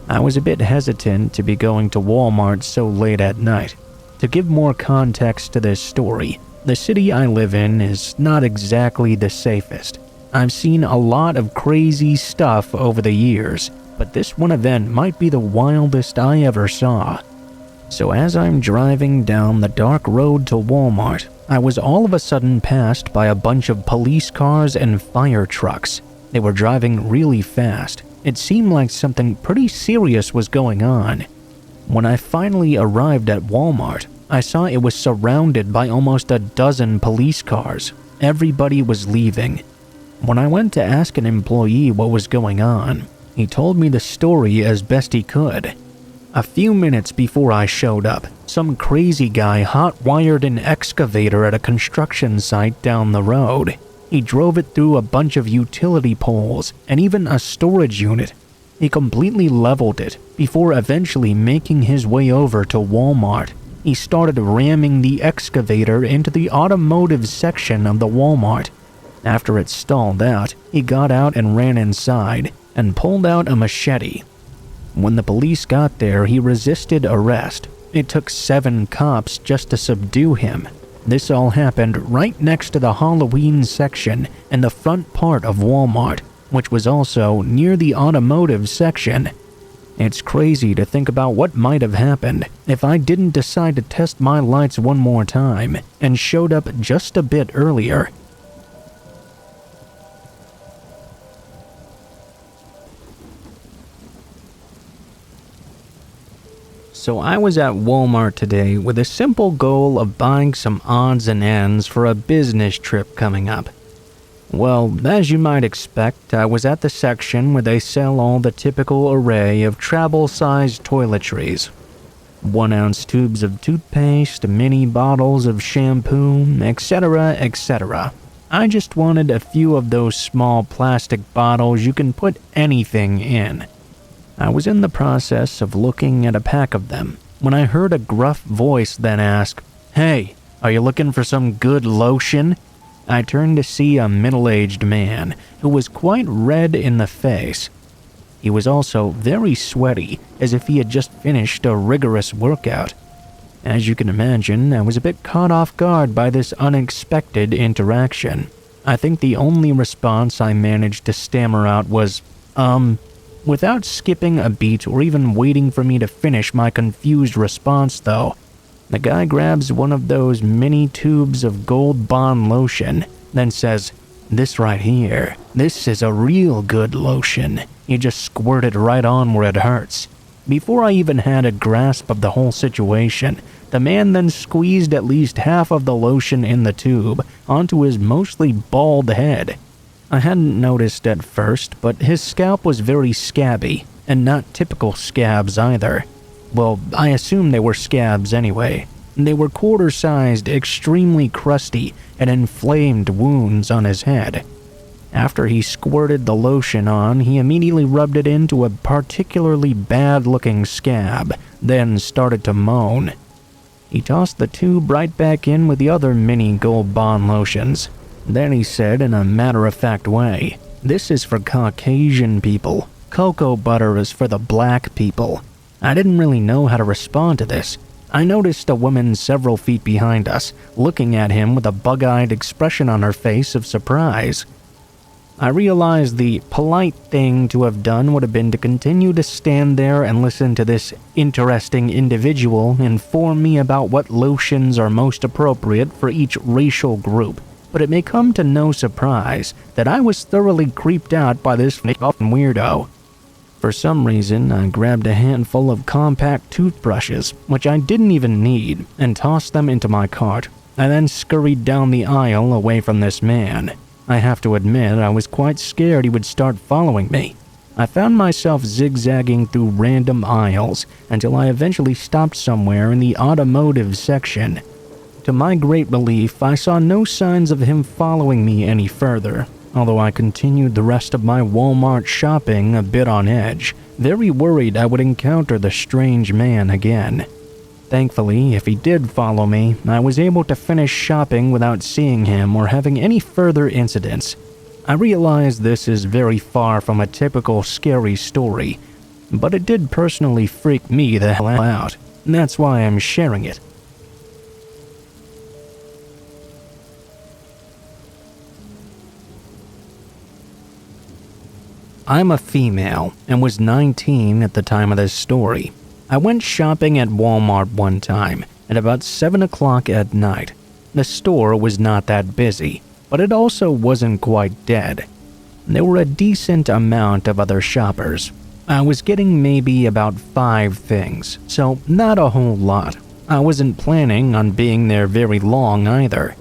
I was a bit hesitant to be going to Walmart so late at night. To give more context to this story, the city I live in is not exactly the safest. I've seen a lot of crazy stuff over the years, but this one event might be the wildest I ever saw. So as I'm driving down the dark road to Walmart, I was all of a sudden passed by a bunch of police cars and fire trucks. They were driving really fast. It seemed like something pretty serious was going on. When I finally arrived at Walmart, I saw it was surrounded by almost a dozen police cars. Everybody was leaving. When I went to ask an employee what was going on, he told me the story as best he could. A few minutes before I showed up, some crazy guy hot-wired an excavator at a construction site down the road. He drove it through a bunch of utility poles and even a storage unit. He completely leveled it before eventually making his way over to Walmart. He started ramming the excavator into the automotive section of the Walmart. After it stalled out, he got out and ran inside and pulled out a machete. When the police got there, he resisted arrest. It took 7 cops just to subdue him. This all happened right next to the Halloween section in the front part of Walmart, which was also near the automotive section. It's crazy to think about what might have happened if I didn't decide to test my lights one more time and showed up just a bit earlier. So I was at Walmart today with a simple goal of buying some odds and ends for a business trip coming up. Well, as you might expect, I was at the section where they sell all the typical array of travel-sized toiletries. 1-ounce tubes of toothpaste, mini bottles of shampoo, etc., etc. I just wanted a few of those small plastic bottles you can put anything in. I was in the process of looking at a pack of them when I heard a gruff voice then ask, "Hey, are you looking for some good lotion?" I turned to see a middle-aged man who was quite red in the face. He was also very sweaty, as if he had just finished a rigorous workout. As you can imagine, I was a bit caught off guard by this unexpected interaction. I think the only response I managed to stammer out was, Without skipping a beat or even waiting for me to finish my confused response though, the guy grabs one of those mini tubes of Gold Bond lotion, then says, "This right here, this is a real good lotion. You just squirt it right on where it hurts." Before I even had a grasp of the whole situation, the man then squeezed at least half of the lotion in the tube onto his mostly bald head. I hadn't noticed at first, but his scalp was very scabby, and not typical scabs either. Well, I assumed they were scabs anyway. They were quarter-sized, extremely crusty, and inflamed wounds on his head. After he squirted the lotion on, he immediately rubbed it into a particularly bad-looking scab, then started to moan. He tossed the tube right back in with the other mini Gold Bond lotions. Then he said in a matter-of-fact way, "This is for Caucasian people. Cocoa butter is for the black people." I didn't really know how to respond to this. I noticed a woman several feet behind us, looking at him with a bug-eyed expression on her face of surprise. I realized the polite thing to have done would have been to continue to stand there and listen to this interesting individual inform me about what lotions are most appropriate for each racial group, but it may come to no surprise that I was thoroughly creeped out by this weirdo. For some reason, I grabbed a handful of compact toothbrushes, which I didn't even need, and tossed them into my cart. I then scurried down the aisle away from this man. I have to admit, I was quite scared he would start following me. I found myself zigzagging through random aisles until I eventually stopped somewhere in the automotive section. To my great relief, I saw no signs of him following me any further, although I continued the rest of my Walmart shopping a bit on edge, very worried I would encounter the strange man again. Thankfully, if he did follow me, I was able to finish shopping without seeing him or having any further incidents. I realize this is very far from a typical scary story, but it did personally freak me the hell out. That's why I'm sharing it. I'm a female and was 19 at the time of this story. I went shopping at Walmart one time at about 7 o'clock at night. The store was not that busy, but it also wasn't quite dead. There were a decent amount of other shoppers. I was getting maybe about 5 things, so not a whole lot. I wasn't planning on being there very long either.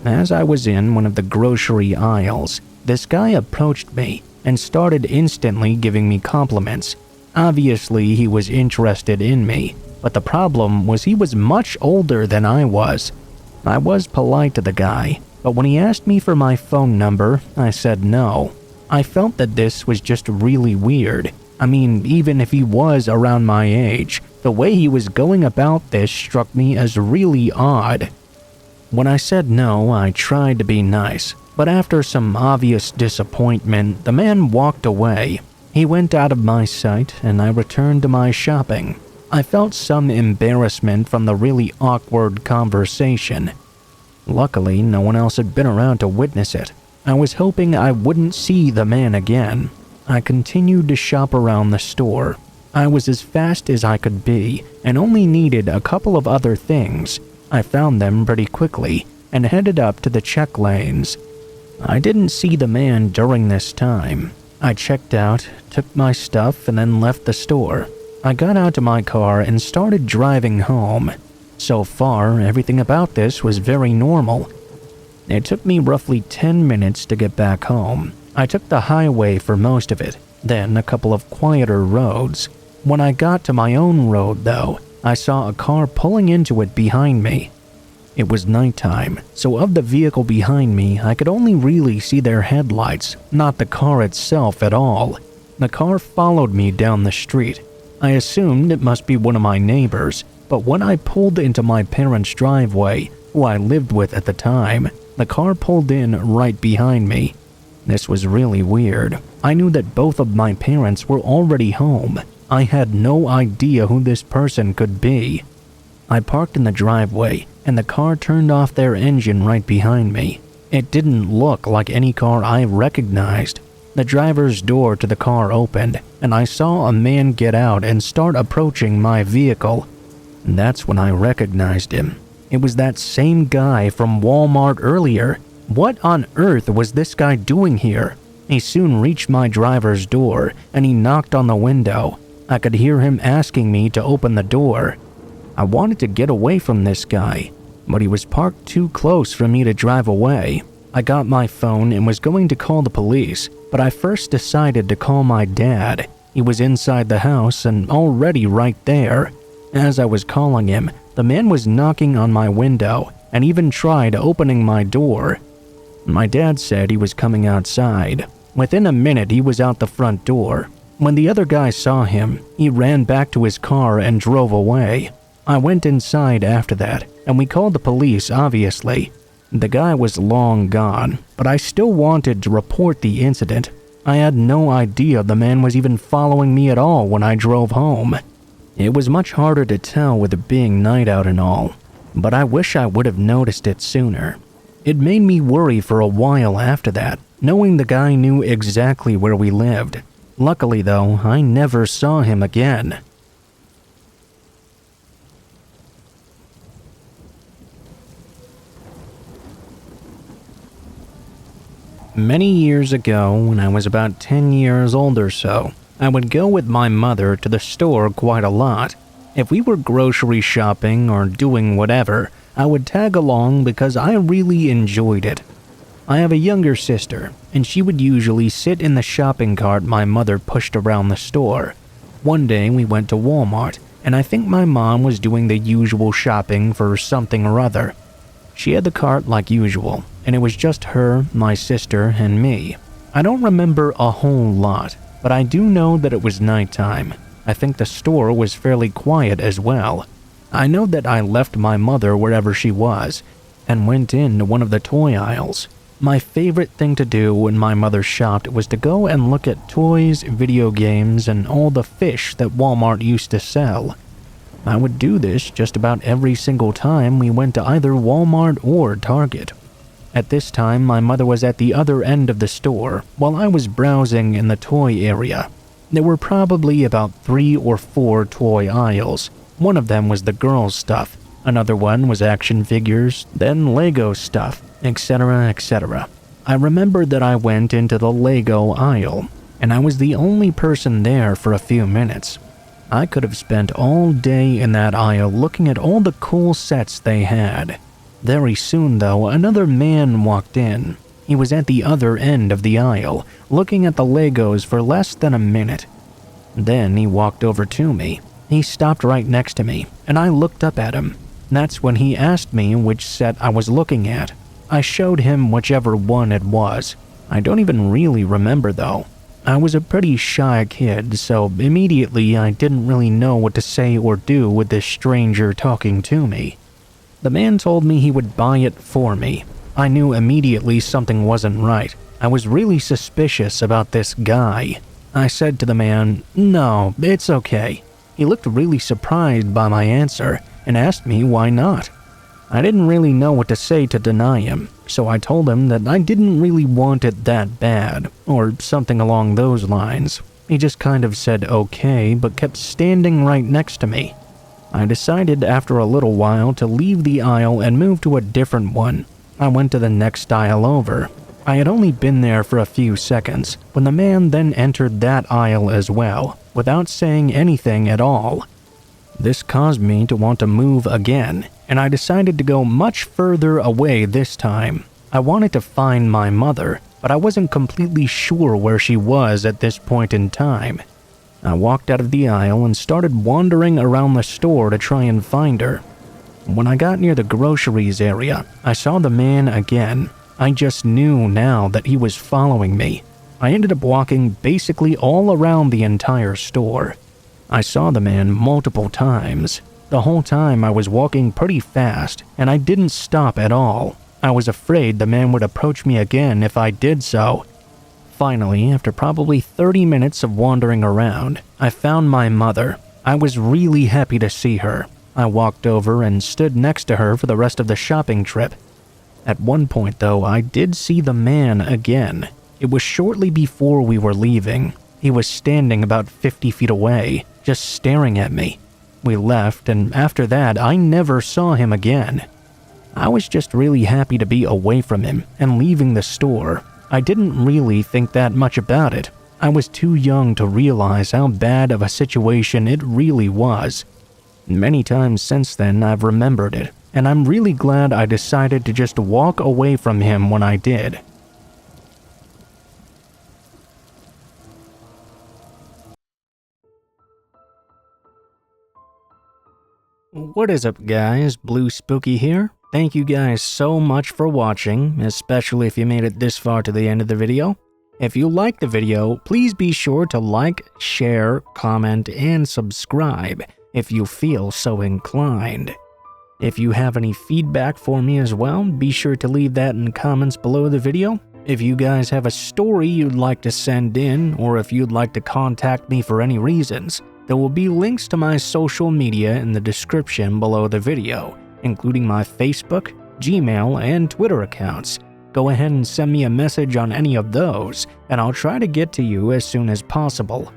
As I was in one of the grocery aisles, this guy approached me and started instantly giving me compliments. Obviously, he was interested in me, but the problem was he was much older than I was. I was polite to the guy, but when he asked me for my phone number, I said no. I felt that this was just really weird. I mean, even if he was around my age, the way he was going about this struck me as really odd. When I said no, I tried to be nice, but after some obvious disappointment, the man walked away. He went out of my sight, and I returned to my shopping. I felt some embarrassment from the really awkward conversation. Luckily, no one else had been around to witness it. I was hoping I wouldn't see the man again. I continued to shop around the store. I was as fast as I could be, and only needed a couple of other things. I found them pretty quickly, and headed up to the check lanes. I didn't see the man during this time. I checked out, took my stuff, and then left the store. I got out to my car and started driving home. So far, everything about this was very normal. It took me roughly 10 minutes to get back home. I took the highway for most of it, then a couple of quieter roads. When I got to my own road, though, I saw a car pulling into it behind me. It was nighttime, so of the vehicle behind me, I could only really see their headlights, not the car itself at all. The car followed me down the street. I assumed it must be one of my neighbors, but when I pulled into my parents' driveway, who I lived with at the time, the car pulled in right behind me. This was really weird. I knew that both of my parents were already home. I had no idea who this person could be. I parked in the driveway, and the car turned off their engine right behind me. It didn't look like any car I recognized. The driver's door to the car opened, and I saw a man get out and start approaching my vehicle. That's when I recognized him. It was that same guy from Walmart earlier. What on earth was this guy doing here? He soon reached my driver's door, and he knocked on the window. I could hear him asking me to open the door. I wanted to get away from this guy, but he was parked too close for me to drive away. I got my phone and was going to call the police, but I first decided to call my dad. He was inside the house and already right there. As I was calling him, the man was knocking on my window and even tried opening my door. My dad said he was coming outside. Within a minute, he was out the front door. When the other guy saw him, he ran back to his car and drove away. I went inside after that, and we called the police, obviously. The guy was long gone, but I still wanted to report the incident. I had no idea the man was even following me at all when I drove home. It was much harder to tell with it being night out and all, but I wish I would have noticed it sooner. It made me worry for a while after that, knowing the guy knew exactly where we lived. Luckily though, I never saw him again. Many years ago, when I was about 10 years old or so, I would go with my mother to the store quite a lot. If we were grocery shopping or doing whatever, I would tag along because I really enjoyed it. I have a younger sister, and she would usually sit in the shopping cart my mother pushed around the store. One day we went to Walmart, and I think my mom was doing the usual shopping for something or other. She had the cart like usual, and it was just her, my sister, and me. I don't remember a whole lot, but I do know that it was nighttime. I think the store was fairly quiet as well. I know that I left my mother wherever she was, and went into one of the toy aisles. My favorite thing to do when my mother shopped was to go and look at toys, video games, and all the fish that Walmart used to sell. I would do this just about every single time we went to either Walmart or Target. At this time, my mother was at the other end of the store, while I was browsing in the toy area. There were probably about 3 or 4 toy aisles. One of them was the girls' stuff, another one was action figures, then Lego stuff, etc., etc. I remember that I went into the Lego aisle, and I was the only person there for a few minutes. I could have spent all day in that aisle looking at all the cool sets they had. Very soon, though, another man walked in. He was at the other end of the aisle, looking at the Legos for less than a minute. Then he walked over to me. He stopped right next to me, and I looked up at him. That's when he asked me which set I was looking at. I showed him whichever one it was. I don't even really remember, though. I was a pretty shy kid, so immediately I didn't really know what to say or do with this stranger talking to me. The man told me he would buy it for me. I knew immediately something wasn't right. I was really suspicious about this guy. I said to the man, "No, it's okay." He looked really surprised by my answer and asked me why not. I didn't really know what to say to deny him, so I told him that I didn't really want it that bad, or something along those lines. He just kind of said okay, but kept standing right next to me. I decided after a little while to leave the aisle and move to a different one. I went to the next aisle over. I had only been there for a few seconds when the man then entered that aisle as well, without saying anything at all. This caused me to want to move again, and I decided to go much further away this time. I wanted to find my mother, but I wasn't completely sure where she was at this point in time. I walked out of the aisle and started wandering around the store to try and find her. When I got near the groceries area, I saw the man again. I just knew now that he was following me. I ended up walking basically all around the entire store. I saw the man multiple times. The whole time I was walking pretty fast, and I didn't stop at all. I was afraid the man would approach me again if I did so. Finally, after probably 30 minutes of wandering around, I found my mother. I was really happy to see her. I walked over and stood next to her for the rest of the shopping trip. At one point, though, I did see the man again. It was shortly before we were leaving. He was standing about 50 feet away, just staring at me. We left, and after that, I never saw him again. I was just really happy to be away from him and leaving the store. I didn't really think that much about it. I was too young to realize how bad of a situation it really was. Many times since then, I've remembered it, and I'm really glad I decided to just walk away from him when I did. What is up, guys? Blue Spooky here. Thank you guys so much for watching, especially if you made it this far to the end of the video. If you liked the video, please be sure to like, share, comment, and subscribe if you feel so inclined. If you have any feedback for me as well, be sure to leave that in comments below the video. If you guys have a story you'd like to send in, or if you'd like to contact me for any reasons, there will be links to my social media in the description below the video, including my Facebook, Gmail, and Twitter accounts. Go ahead and send me a message on any of those, and I'll try to get to you as soon as possible.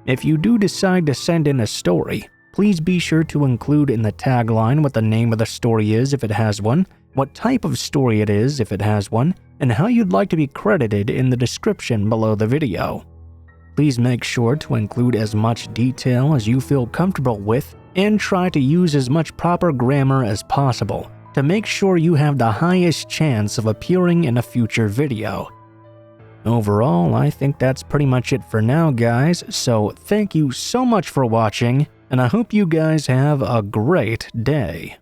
If you do decide to send in a story, please be sure to include in the tagline what the name of the story is if it has one, what type of story it is if it has one, and how you'd like to be credited in the description below the video. Please make sure to include as much detail as you feel comfortable with, and try to use as much proper grammar as possible to make sure you have the highest chance of appearing in a future video. Overall, I think that's pretty much it for now, guys, so thank you so much for watching, and I hope you guys have a great day.